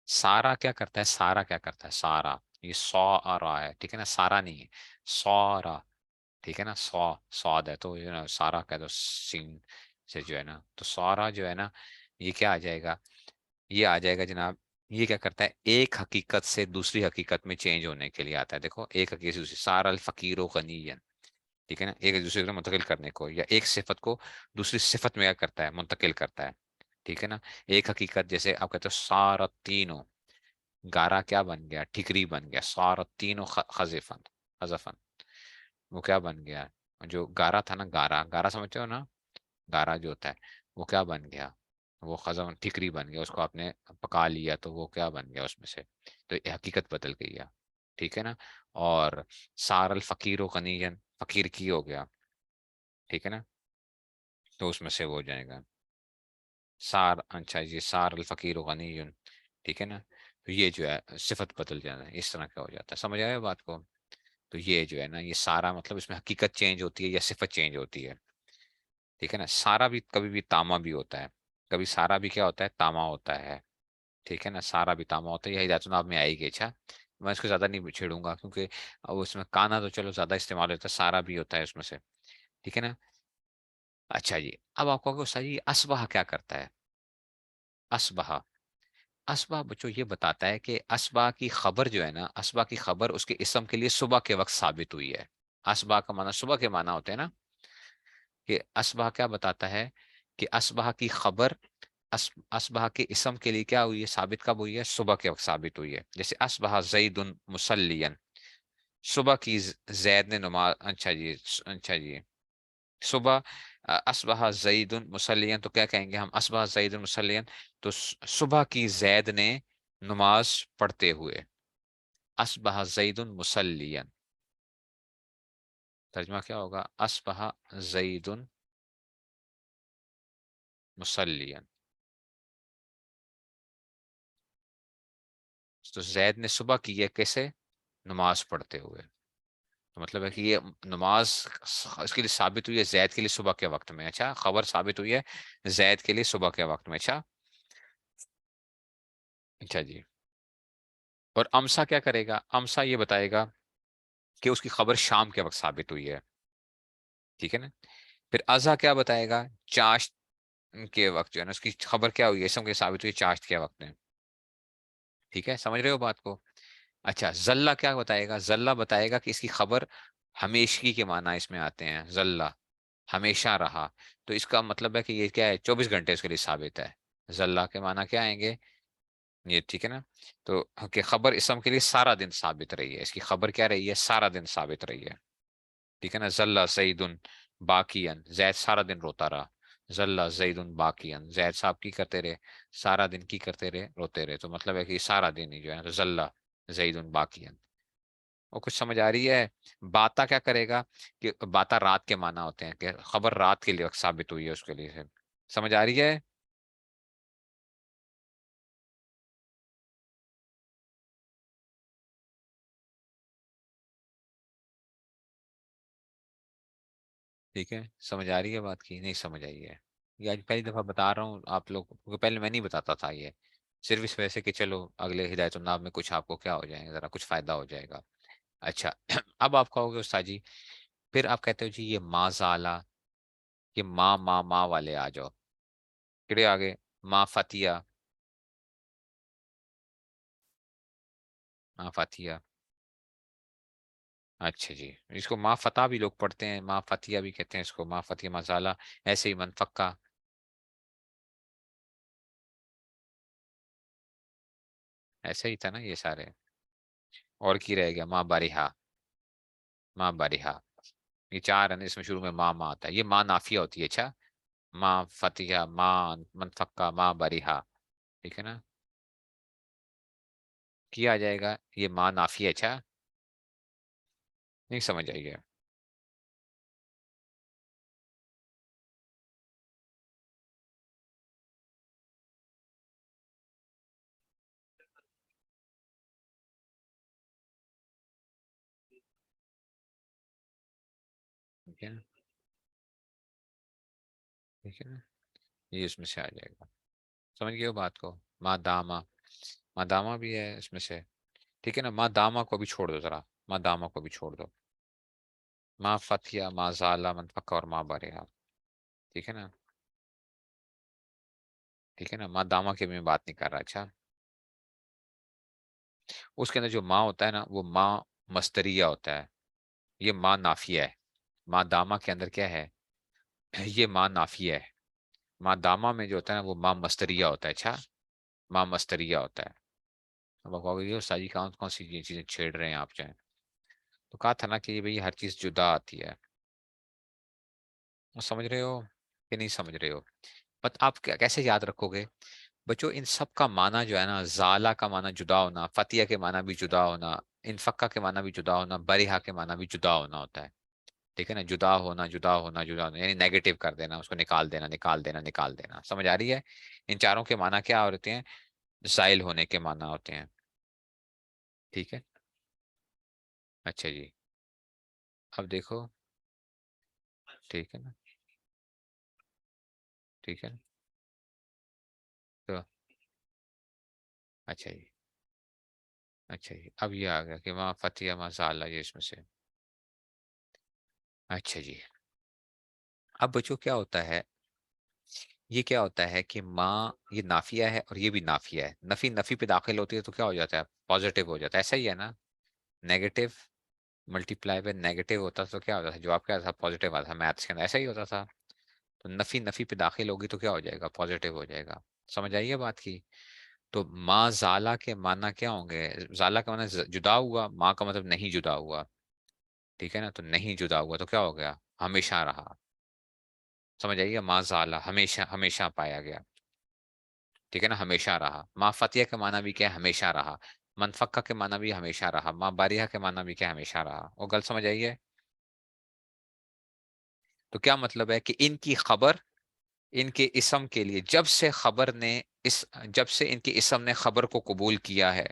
سارا کیا کرتا ہے؟ سارا کیا کرتا ہے؟ سارا یہ سو آ رہا ہے. ٹھیک ہے نا. سارا نہیں ہے، سورا. ٹھیک ہے نا. سواد ہے تو یہ نا سارا کہہ دو سین سے جو ہے نا. تو سارا جو ہے نا، یہ کیا آ جائے گا؟ یہ آ جائے گا جناب. یہ کیا کرتا ہے؟ ایک حقیقت سے دوسری حقیقت میں چینج ہونے کے لیے آتا ہے. دیکھو، ایک حقیقت سے دوسری. سارا الفقیر و غنی. ٹھیک ہے نا. ایک دوسرے کو منتقل کرنے کو، یا ایک صفت کو دوسری صفت میں کیا کرتا ہے؟ منتقل کرتا ہے. ٹھیک ہے نا. ایک حقیقت جیسے آپ کہتے ہو سارا تینوں. گارا کیا بن گیا؟ ٹھکری بن گیا. سارا تینوں خزفن. خزفن وہ کیا بن گیا؟ جو گارا تھا نا، گارا گارا سمجھتے ہو نا. گارا جو ہوتا ہے وہ کیا بن گیا؟ وہ خزم ٹھکری بن گیا. اس کو آپ نے پکا لیا تو وہ کیا بن گیا اس میں سے؟ تو یہ حقیقت بدل گئی ہے. ٹھیک ہے نا. اور سار الفقیر و غنیجن، فقیر کی ہو گیا. ٹھیک ہے نا. تو اس میں سے وہ ہو جائے گا سار. اچھا جی. سار الفقیر و غنی. ٹھیک ہے نا. تو یہ جو ہے صفت بدل جانا ہے، اس طرح کا ہو جاتا ہے. سمجھ آئے بات کو. تو یہ جو ہے نا، یہ سارا مطلب اس میں حقیقت چینج ہوتی ہے یا صفت چینج ہوتی ہے. ٹھیک ہے نا. سارا بھی کبھی بھی تاما بھی ہوتا ہے. کبھی سارا بھی کیا ہوتا ہے؟ تاما ہوتا ہے. ٹھیک ہے نا. سارا بھی تاما ہوتا ہے. یہ ہدایت الناب میں آئے گی. اچھا، میں اس کو زیادہ نہیں چھیڑوں گا، کیونکہ اب اس میں کانا تو چلو زیادہ استعمال ہوتا ہے، سارا بھی ہوتا ہے اس میں سے. ٹھیک ہے نا. اچھا جی. اب آپ کو صحیح اسبہ کیا کرتا ہے؟ اسبہ. اسبا بچوں یہ بتاتا ہے کہ اسبا کی خبر جو ہے نا، اسبا کی خبر اس کے اسم کے لیے صبح کے وقت ثابت ہوئی ہے. اسبا کا معنی صبح کے معنی ہوتے ہیں نا. کہ اسبا کیا بتاتا ہے؟ کہ اسبا کی خبر اسبا کے اسم کے لیے کیا ہوئی ہے؟ ثابت کب ہوئی ہے؟ صبح کے وقت ثابت ہوئی ہے. جیسے اسبہ زید مسلین. صبح کی زید نے نماز. اچھا جی. اچھا جی. صبح اسبہ زید مسلین، تو کیا کہیں گے ہم؟ اسبہ زید مسلین. تو صبح کی زید نے نماز پڑھتے ہوئے. اسبہ زید مسلین. ترجمہ کیا ہوگا؟ اسبہ زید مسلین. تو زید نے صبح کی ہے کیسے؟ نماز پڑھتے ہوئے. تو مطلب ہے کہ یہ نماز اس کے لیے ثابت ہوئی ہے زید کے لیے صبح کے وقت میں. اچھا، خبر ثابت ہوئی ہے زید کے لیے صبح کے وقت میں. اچھا. اچھا جی. اور امسا کیا کرے گا؟ امسا یہ بتائے گا کہ اس کی خبر شام کے وقت ثابت ہوئی ہے، ٹھیک ہے نا؟ پھر ازا کیا بتائے گا؟ چاشت کے وقت جو ہے نا اس کی خبر کیا ہوئی ہے، اسم کے ثابت ہوئی چاشت کے وقت میں، ٹھیک ہے، سمجھ رہے ہو بات کو؟ اچھا زلہ کیا بتائے گا؟ زلہ بتائے گا کہ اس کی خبر ہمیشگی کے معنی اس میں آتے ہیں، زلہ ہمیشہ رہا، تو اس کا مطلب ہے کہ یہ کیا ہے، 24 گھنٹے اس کے لیے ثابت ہے، زلہ کے معنی کیا آئیں گے یہ، ٹھیک ہے نا؟ تو کہ خبر اسم کے لیے سارا دن ثابت رہی ہے، اس کی خبر کیا رہی ہے، سارا دن ثابت رہی ہے، ٹھیک ہے نا؟ زلہ زیدن باقین، زید سارا دن روتا رہا، زلہ زیدن باقین، زید صاحب کی کرتے رہے، سارا دن کی کرتے رہے، روتے رہے، تو مطلب ہے کہ یہ سارا دن ہی جو ہے تو زلہ زیدن باقین۔ اور کچھ سمجھ آ رہی ہے؟ باتا کیا کرے گا کہ باتا رات کے معنی ہوتے ہیں، کہ خبر رات کے لیے وقت ثابت ہوئی ہے اس کے لیے سے، سمجھ آ رہی ہے؟ ٹھیک ہے، سمجھ آ رہی ہے بات کی نہیں سمجھ آئی ہے؟ یہ آج پہلی دفعہ بتا رہا ہوں آپ لوگ کو، پہلے میں نہیں بتاتا تھا یہ، صرف اس وجہ سے کہ چلو اگلے ہدایت الناب میں کچھ آپ کو کیا ہو جائے گا، ذرا کچھ فائدہ ہو جائے گا۔ اچھا اب آپ کہو گے استاد جی، پھر آپ کہتے ہو جی یہ ما زالا، یہ ماں والے آ جاؤ، کڑے آگے ماں فتیا، ماں فتیا، اچھا جی، اس کو ماں فتح بھی لوگ پڑھتے ہیں، ماں فتیا بھی کہتے ہیں اس کو، ماں فتیا مزالہ، ایسے ہی منفقہ، ایسے ہی تھا نا یہ سارے، اور کی رہ گیا ماں بارہا، ماں بارہا، یہ چار ہے نا، اس میں شروع میں ماں آتا ہے، یہ ماں نافیہ ہوتی ہے، اچھا، ماں فتح، ماں منفقہ، ماں بارہا، ٹھیک ہے نا؟ کیا جائے گا یہ ماں نافیہ، اچھا نہیں سمجھ آئی ہے؟ ٹھیک ہے نا؟ ٹھیک ہے نا؟ یہ اس میں سے آ جائے گا، سمجھ گئے ہو بات کو؟ ماں داما، ماں داما بھی ہے اس میں سے، ٹھیک ہے نا؟ ماں داما کو بھی چھوڑ دو ذرا، ماں داما کو بھی چھوڑ دو، ماں فتح، ماں زالہ، منفقہ اور ماں بارہا، ٹھیک ہے نا؟ ٹھیک ہے نا؟ ماں داما کی میں بات نہیں کر رہا، اچھا؟ اس کے اندر جو ماں ہوتا ہے نا وہ ماں مستریہ ہوتا ہے، یہ ماں نافیہ ہے، ماں داما کے اندر کیا ہے، یہ ماں نافیہ ہے، ماں داما میں جو ہوتا ہے نا وہ ماں مستریہ ہوتا ہے، اچھا، ماں مستریہ ہوتا ہے۔ اب آپ کہو گے، یہ ساری کون کون سی یہ چیزیں چھیڑ رہے ہیں آپ چاہیں؟ تو کہا تھا نا کہ بھئی ہر چیز جدا آتی ہے، وہ سمجھ رہے ہو کہ نہیں سمجھ رہے ہو؟ بٹ آپ کیسے یاد رکھو گے بچوں؟ ان سب کا معنی جو ہے نا، زالہ کا معنی جدا ہونا، فتیہ کے معنی بھی جدا ہونا، انفقہ کے معنی بھی جدا ہونا، بریحہ کے معنی بھی جدا ہونا ہوتا ہے، ٹھیک ہے نا؟ جدا ہونا، جدا ہونا، جدا ہونا، یعنی نیگیٹو کر دینا، اس کو نکال دینا، نکال دینا، نکال دینا، سمجھ آ رہی ہے؟ ان چاروں کے معنی کیا ہوتے ہیں؟ زائل ہونے کے معنی ہوتے ہیں، ٹھیک ہے؟ اچھا جی، اب دیکھو، ٹھیک ہے نا؟ ٹھیک ہے نا؟ تو اچھا جی، اچھا جی، اب یہ آ گیا کہ وہاں فتح ماں زالہ، یہ اس میں سے، اچھا جی، اب بچوں کیا ہوتا ہے، یہ کیا ہوتا ہے کہ ماں یہ نافیہ ہے اور یہ بھی نافیہ ہے، نفی نفی پہ داخل ہوتی ہے تو کیا ہو جاتا ہے، پازیٹیو ہو جاتا ہے، ایسا ہی ہے نا؟ نیگیٹو ملٹیپلائی پہ نیگیٹو ہوتا تو کیا ہوتا تھا، جواب کیا تھا، پازیٹیو آتا تھا، میتھس کے اندر ایسا ہی ہوتا تھا، تو نفی نفی پہ داخل ہوگی تو کیا ہو جائے گا، پازیٹیو ہو جائے گا، سمجھ آئیے بات کی؟ تو ماں زالہ کے معنی کیا ہوں گے؟ زالہ کا معنی جدا ہوا، ماں کا مطلب نہیں جدا ہوا، ٹھیک ہے نا؟ تو نہیں جدا ہوا تو کیا ہو گیا، ہمیشہ رہا، سمجھ آئیے؟ ماں زالہ ہمیشہ، ہمیشہ پایا گیا، ٹھیک ہے نا؟ ہمیشہ رہا، ماں فتح کے معنی بھی کیا ہے، ہمیشہ رہا، منفقہ کے معنی بھی ہمیشہ رہا، ماں بارہا کے معنی بھی کیا ہے، ہمیشہ رہا، وہ گل سمجھ آئیے؟ تو کیا مطلب ہے کہ ان کی خبر ان کے اسم کے لیے جب سے خبر نے اس جب سے ان کے اسم نے خبر کو قبول کیا ہے،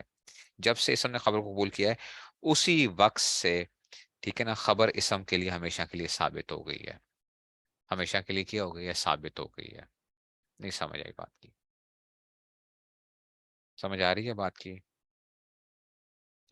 جب سے اسم نے خبر کو قبول کیا ہے اسی وقت سے، ٹھیک ہے نا، خبر اسم کے لیے ہمیشہ کے لیے ثابت ہو گئی ہے، ہمیشہ کے لیے کیا ہو گئی ہے، ثابت ہو گئی ہے، نہیں سمجھ آئی بات کی؟ سمجھ آ رہی ہے بات کی؟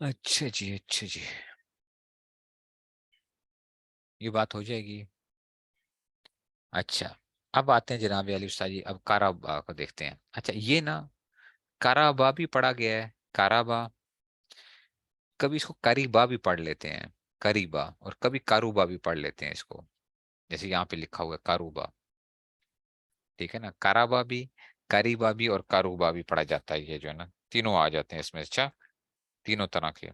اچھا جی، اچھا جی، یہ بات ہو جائے گی. اچھا، اب آتے ہیں جناب علی استاد جی، اب کارابا کو دیکھتے ہیں. اچھا یہ نا کارابا بھی پڑھا گیا ہے. کارابا، کبھی اس کو کریبا بھی پڑھ لیتے ہیں. کریبا، اور کبھی کاروبا بھی پڑھ لیتے ہیں اس کو، جیسے یہاں پہ لکھا ہوا ہے کاروبا. ٹھیک ہے نا، کارابا بھی، کریبا بھی اور کاروبا بھی پڑھا جاتا ہے. یہ جو ہے نا تینوں آ جاتے ہیں اس میں. اچھا، تینوں طرح کے.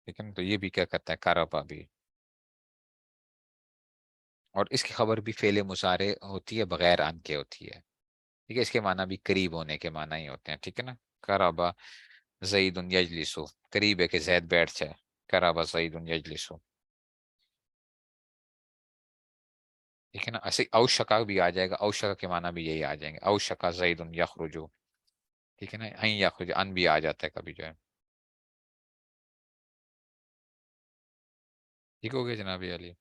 ٹھیک ہے نا، تو یہ بھی کیا کرتا ہے کارابا بھی. اور اس کی خبر بھی فعل مضارع ہوتی ہے، بغیر ان کے ہوتی ہے. ٹھیک ہے، اس کے معنی بھی قریب ہونے کے معنی ہی ہوتے ہیں. ٹھیک ہے نا، قرابہ زید یجلسو، قریب ہے کہ زید بیٹھ جائے. قرابہ زید یجلسو. ٹھیک ہے نا، ایسے اوشکا بھی آ جائے گا. اوشکا کے معنی بھی یہی آ جائیں گے. اوشکا زید یخرجو. ٹھیک ہے نا، این یخرج، ان بھی آ جاتا ہے کبھی جو ہے. ٹھیک ہو گیا جناب علی.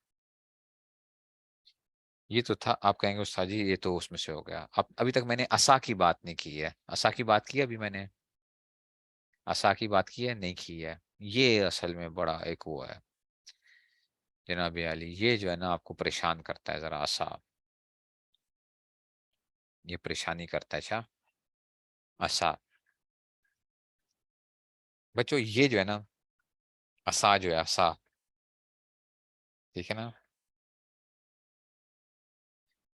یہ تو تھا، آپ کہیں گے استاد جی یہ تو اس میں سے ہو گیا. اب ابھی تک میں نے اسا کی بات نہیں کی ہے. اسا کی بات کی ابھی میں نے؟ اسا کی بات کی ہے نہیں کی ہے. یہ اصل میں بڑا ایک وہ ہے جناب علی، یہ جو ہے نا آپ کو پریشان کرتا ہے ذرا اسا. یہ پریشانی کرتا ہے. اچھا، اسا بچوں، یہ جو ہے نا اسا جو ہے اسا. ٹھیک ہے نا،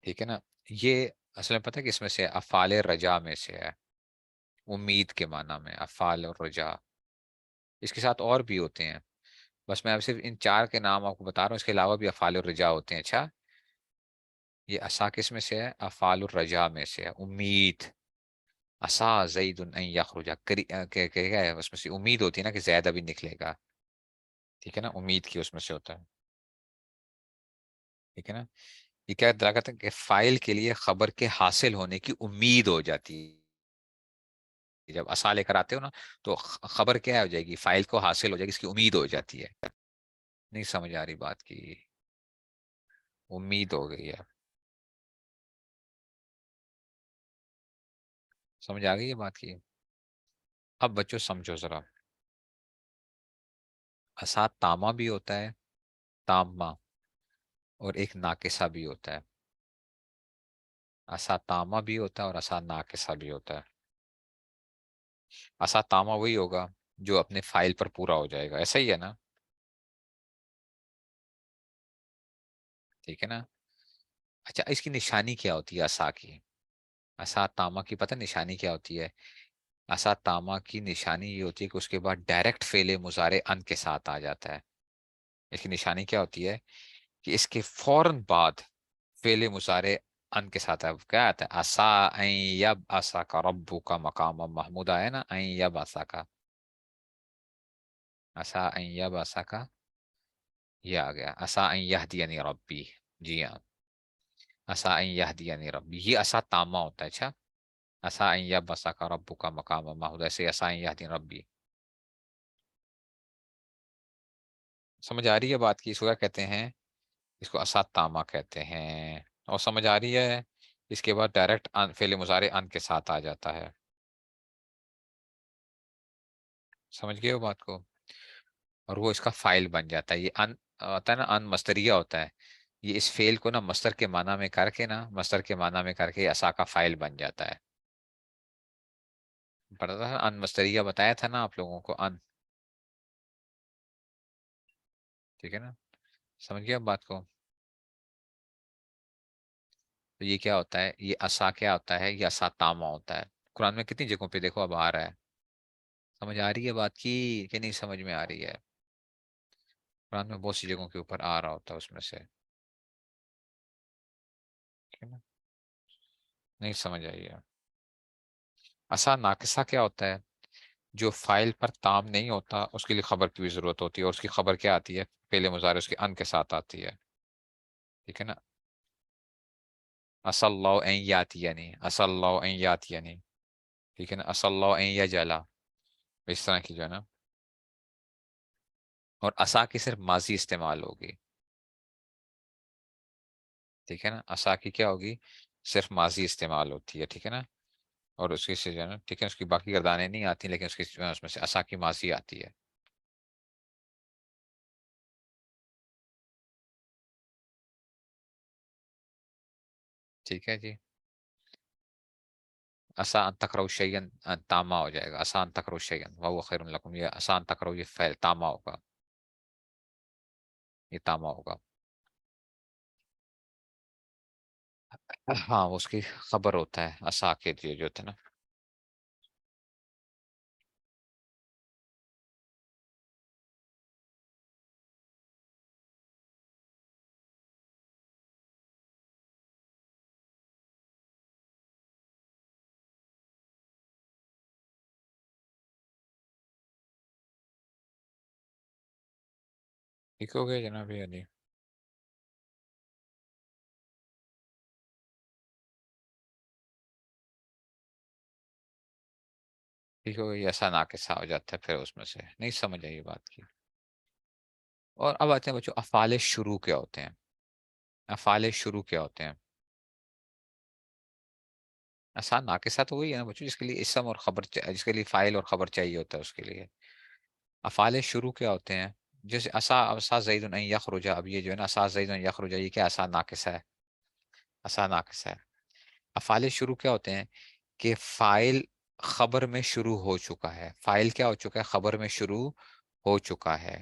ٹھیک ہے نا، یہ اصل میں پتہ ہے کہ اس میں سے افعال رجا میں سے ہے. امید کے معنی میں افعال اور رجا. اس کے ساتھ اور بھی ہوتے ہیں، بس میں اب صرف ان چار کے نام آپ کو بتا رہا ہوں. اس کے علاوہ بھی افعال الرجا ہوتے ہیں. اچھا، یہ اسا کس میں سے ہے؟ افعال الرجا میں سے ہے. امید. اسا زید ان یخرج، کیا ہے اس میں سے امید ہوتی ہے نا کہ زید ابھی نکلے گا. ٹھیک ہے نا، امید کی اس میں سے ہوتا ہے. ٹھیک ہے نا، یہ کیا دلاتا ہے کہ فائل کے لیے خبر کے حاصل ہونے کی امید ہو جاتی ہے. جب اسا لے کر آتے ہو نا تو خبر کیا ہو جائے گی؟ فائل کو حاصل ہو جائے گی، اس کی امید ہو جاتی ہے. نہیں سمجھ آ رہی بات کی؟ امید ہو گئی ہے. سمجھ آ گئی ہے بات کی؟ اب بچوں سمجھو ذرا. اسا تاما بھی ہوتا ہے، تامہ، اور ایک ناقصہ بھی ہوتا ہے. اسا تاما بھی ہوتا ہے اور اسا ناقصہ بھی ہوتا ہے. اسا تاما وہی ہوگا جو اپنے فائل پر پورا ہو جائے گا. ایسا ہی ہے نا؟ ٹھیک ہے نا. اچھا، اس کی نشانی کیا ہوتی ہے اسا کی؟ اسا تاما کی پتہ نشانی کیا ہوتی ہے؟ اسا تاما کی نشانی یہ ہوتی ہے کہ اس کے بعد ڈائریکٹ فعل مضارع ان کے ساتھ آ جاتا ہے. اس کی نشانی کیا ہوتی ہے؟ کہ اس کے فوراً بعد فعل مضارع ان کے ساتھ کیا آتا ہے؟ اسا ان یب اسا کا ربو کا مقام محمود ہے نا، ان یب اسا کا. اسا ان یب اسا کا یہ آ گیا. اسا ان یہدینی ربی. جی ہاں، اسا ان یہدینی ربی، یہ اسا تامہ ہوتا ہے. اچھا، اسا ان یب اسا کا ربو کا مقام محمود، ایسے اسا ان یہدینی ربی. سمجھ آ رہی ہے بات کی؟ اس کو کیا کہتے ہیں؟ اس کو اسا تامہ کہتے ہیں. اور سمجھ آ رہی ہے؟ اس کے بعد ڈائریکٹ فعل مضارع ان کے ساتھ آ جاتا ہے. سمجھ گئے ہو بات کو؟ اور وہ اس کا فائل بن جاتا ہے. یہ ان ہوتا ہے نا، ان مستریہ ہوتا ہے. یہ اس فعل کو نا مصدر کے معنی میں کر کے نا، مصدر کے معنی میں کر کے اسا کا فائل بن جاتا ہے. پتا تھا ان مستریہ بتایا تھا نا آپ لوگوں کو، ان. ٹھیک ہے نا، سمجھ گیا اب بات کو؟ تو یہ کیا ہوتا ہے؟ یہ اسا کیا ہوتا ہے؟ یہ اسا تامہ ہوتا ہے. قرآن میں کتنی جگہوں پہ دیکھو اب آ رہا ہے. سمجھ آ رہی ہے بات کی کہ نہیں سمجھ میں آ رہی ہے؟ قرآن میں بہت سی جگہوں کے اوپر آ رہا ہوتا ہے اس میں سے. ٹھیک ہے نا، نہیں سمجھ آئی ہے. اسا ناقصہ کیا ہوتا ہے؟ جو فائل پر تام نہیں ہوتا اس کے لیے خبر کی بھی ضرورت ہوتی ہے، اور اس کی خبر کیا آتی ہے؟ پہلے مضارع اس کے ان کے ساتھ آتی ہے. ٹھیک ہے نا، اصل اللہ این یاتی یعنی، اصل اللہ این یاتی یعنی. ٹھیک ہے نا، اصل اللہ این یجلا. اس طرح کی جو ہے نا. اور اسا کی صرف ماضی استعمال ہوگی. ٹھیک ہے نا، اسا کی کیا ہوگی؟ صرف ماضی استعمال ہوتی ہے. ٹھیک ہے نا، اور اس کی سے جو ہے نا ٹھیک ہے اس کی باقی گردانیں نہیں آتی لیکن اس میں سے عصا کی ماضی آتی ہے. ٹھیک ہے جی. آسان تکرو شیئن تاما ہو جائے گا. آسان تکرو شیئن وہ خیر لکم. یہ آسان تکرو یہ فعل تاما ہوگا. یہ تاما ہوگا. ہاں اس کی خبر ہوتا ہے آسا کے لیے جو تھا نا. ٹھیک ہو گیا جناب علی. ٹھیک ہو گیا. یہ ایسا ناقصہ ہو جاتا ہے پھر اس میں سے نہیں سمجھ آئی یہ بات کی. اور اب آتے ہیں بچوں افعال شروع کیا ہوتے ہیں. افعال شروع کیا ہوتے ہیں. آسان ناقصہ تو وہی ہے نا بچوں جس کے لیے اسم اور خبر جس کے لیے فاعل اور خبر چاہیے ہوتا ہے اس کے لیے. افعال شروع کیا ہوتے ہیں. جیسے اسا زید ان یخرج. اب یہ جو ہے نا اسا زید ان یخرج یہ کیا آسان ناقصہ ہے. آسان ناقصہ ہے. افعال شروع کیا ہوتے ہیں کہ فاعل خبر میں شروع ہو چکا ہے. فاعل کیا ہو چکا ہے خبر میں شروع ہو چکا ہے.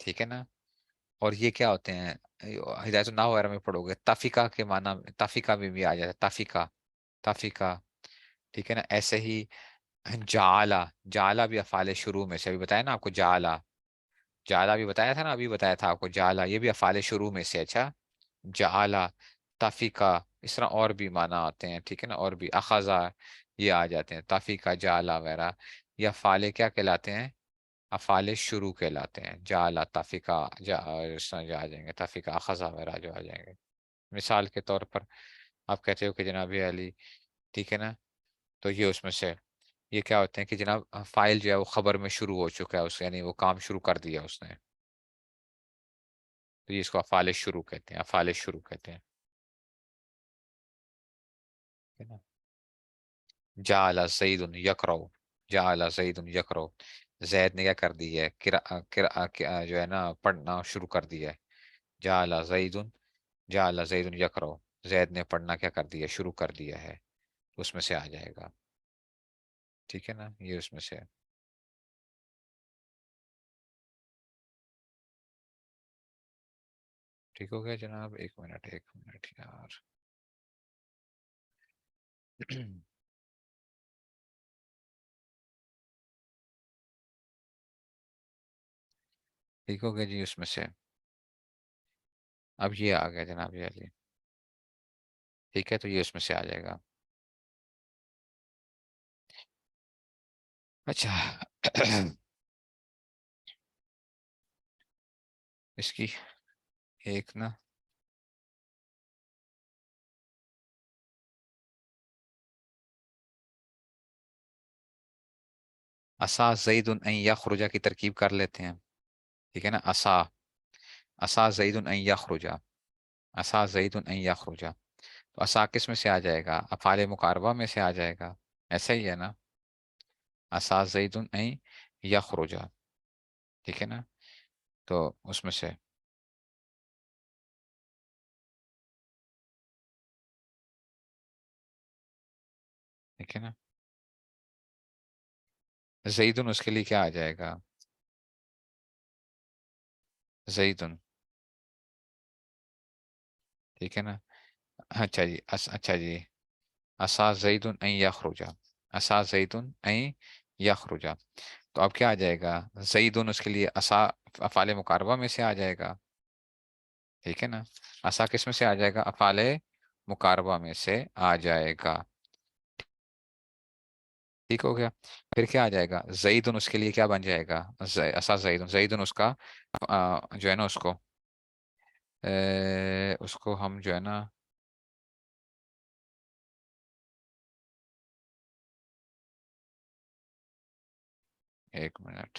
ٹھیک ہے نا. اور یہ کیا ہوتے ہیں ہدایت النحو وغیرہ میں پڑھو گے تفیقہ کے معنی تفیقہ میں بھی آ جاتا ہے. تفیقہ تفیقہ. ٹھیک ہے نا. ایسے ہی جعلا. جعلا بھی افعال شروع میں سے ابھی بتایا نا آپ کو. جعلا جعلا بھی بتایا تھا نا ابھی بتایا تھا آپ کو. جعلا یہ بھی افعال شروع میں سے. اچھا جعلا تفیقہ اس طرح اور بھی معنی آتے ہیں. ٹھیک ہے نا. اور بھی اخذا یہ آ جاتے ہیں. تفیقہ جعلا وغیرہ یہ افعال کیا کہلاتے ہیں. افعال شروع کہلاتے ہیں. جعلا تفیقہ اس طرح جو آ جائیں گے. تفیقہ اخذا وغیرہ جو آ جائیں گے. مثال کے طور پر آپ کہتے ہو کہ جناب علی ٹھیک ہے نا تو یہ اس میں سے یہ کیا ہوتے ہیں کہ جناب فائل جو ہے وہ خبر میں شروع ہو چکا ہے اس یعنی وہ کام شروع کر دیا اس نے. تو یہ اس کو افعال شروع کہتے ہیں. افعال شروع کہتے ہیں. ٹھیک ہے نا. جعل زید یقرأ. جعل زید یقرأ. زید نے کیا کر دی ہے جو ہے نا پڑھنا شروع کر دیا ہے. جعل زید. جعل زید یقرأ. زید نے پڑھنا کیا کر دیا شروع کر دیا ہے. اس میں سے آ جائے گا. ٹھیک ہے نا. یہ اس میں سے ٹھیک ہو گیا جناب. ایک منٹ ایک منٹ یار. ٹھیک ہو گیا جی. اس میں سے اب یہ آ گیا جناب یہ علی. ٹھیک ہے تو یہ اس میں سے آ جائے گا. اچھا اس کی ایک نا اسا زید ان یخرجا کی ترکیب کر لیتے ہیں. ٹھیک ہے نا. اسا زید ان یخرجا. اسا زید ان یخرجا. تو اسا کس میں سے آ جائے گا افعال مقاربہ میں سے آ جائے گا. ایسا ہی ہے نا. اسا زید ان یخرجا. ٹھیک ہے نا. تو اس میں سے ٹھیک ہے نا. زیدن اس کے لیے کیا آ جائے گا. زیدن. ٹھیک ہے نا. اچھا جی اچھا جی. اسا زیدن این یخرجا. اسا زیدن این یخرجا. تو اب کیا آ جائے گا زیدن اس کے لیے اسا افعال مقاربہ میں سے آ جائے گا. ٹھیک ہے نا. اسا کس میں سے آ جائے گا افعال مقاربہ میں سے آ جائے گا. ٹھیک ہو گیا. پھر کیا آ جائے گا زیدن اس کے لیے کیا بن جائے گا. اسا زیدن. زیدن اس کا جو ہے نا اس کو ہم جو ہے نا ایک منٹ.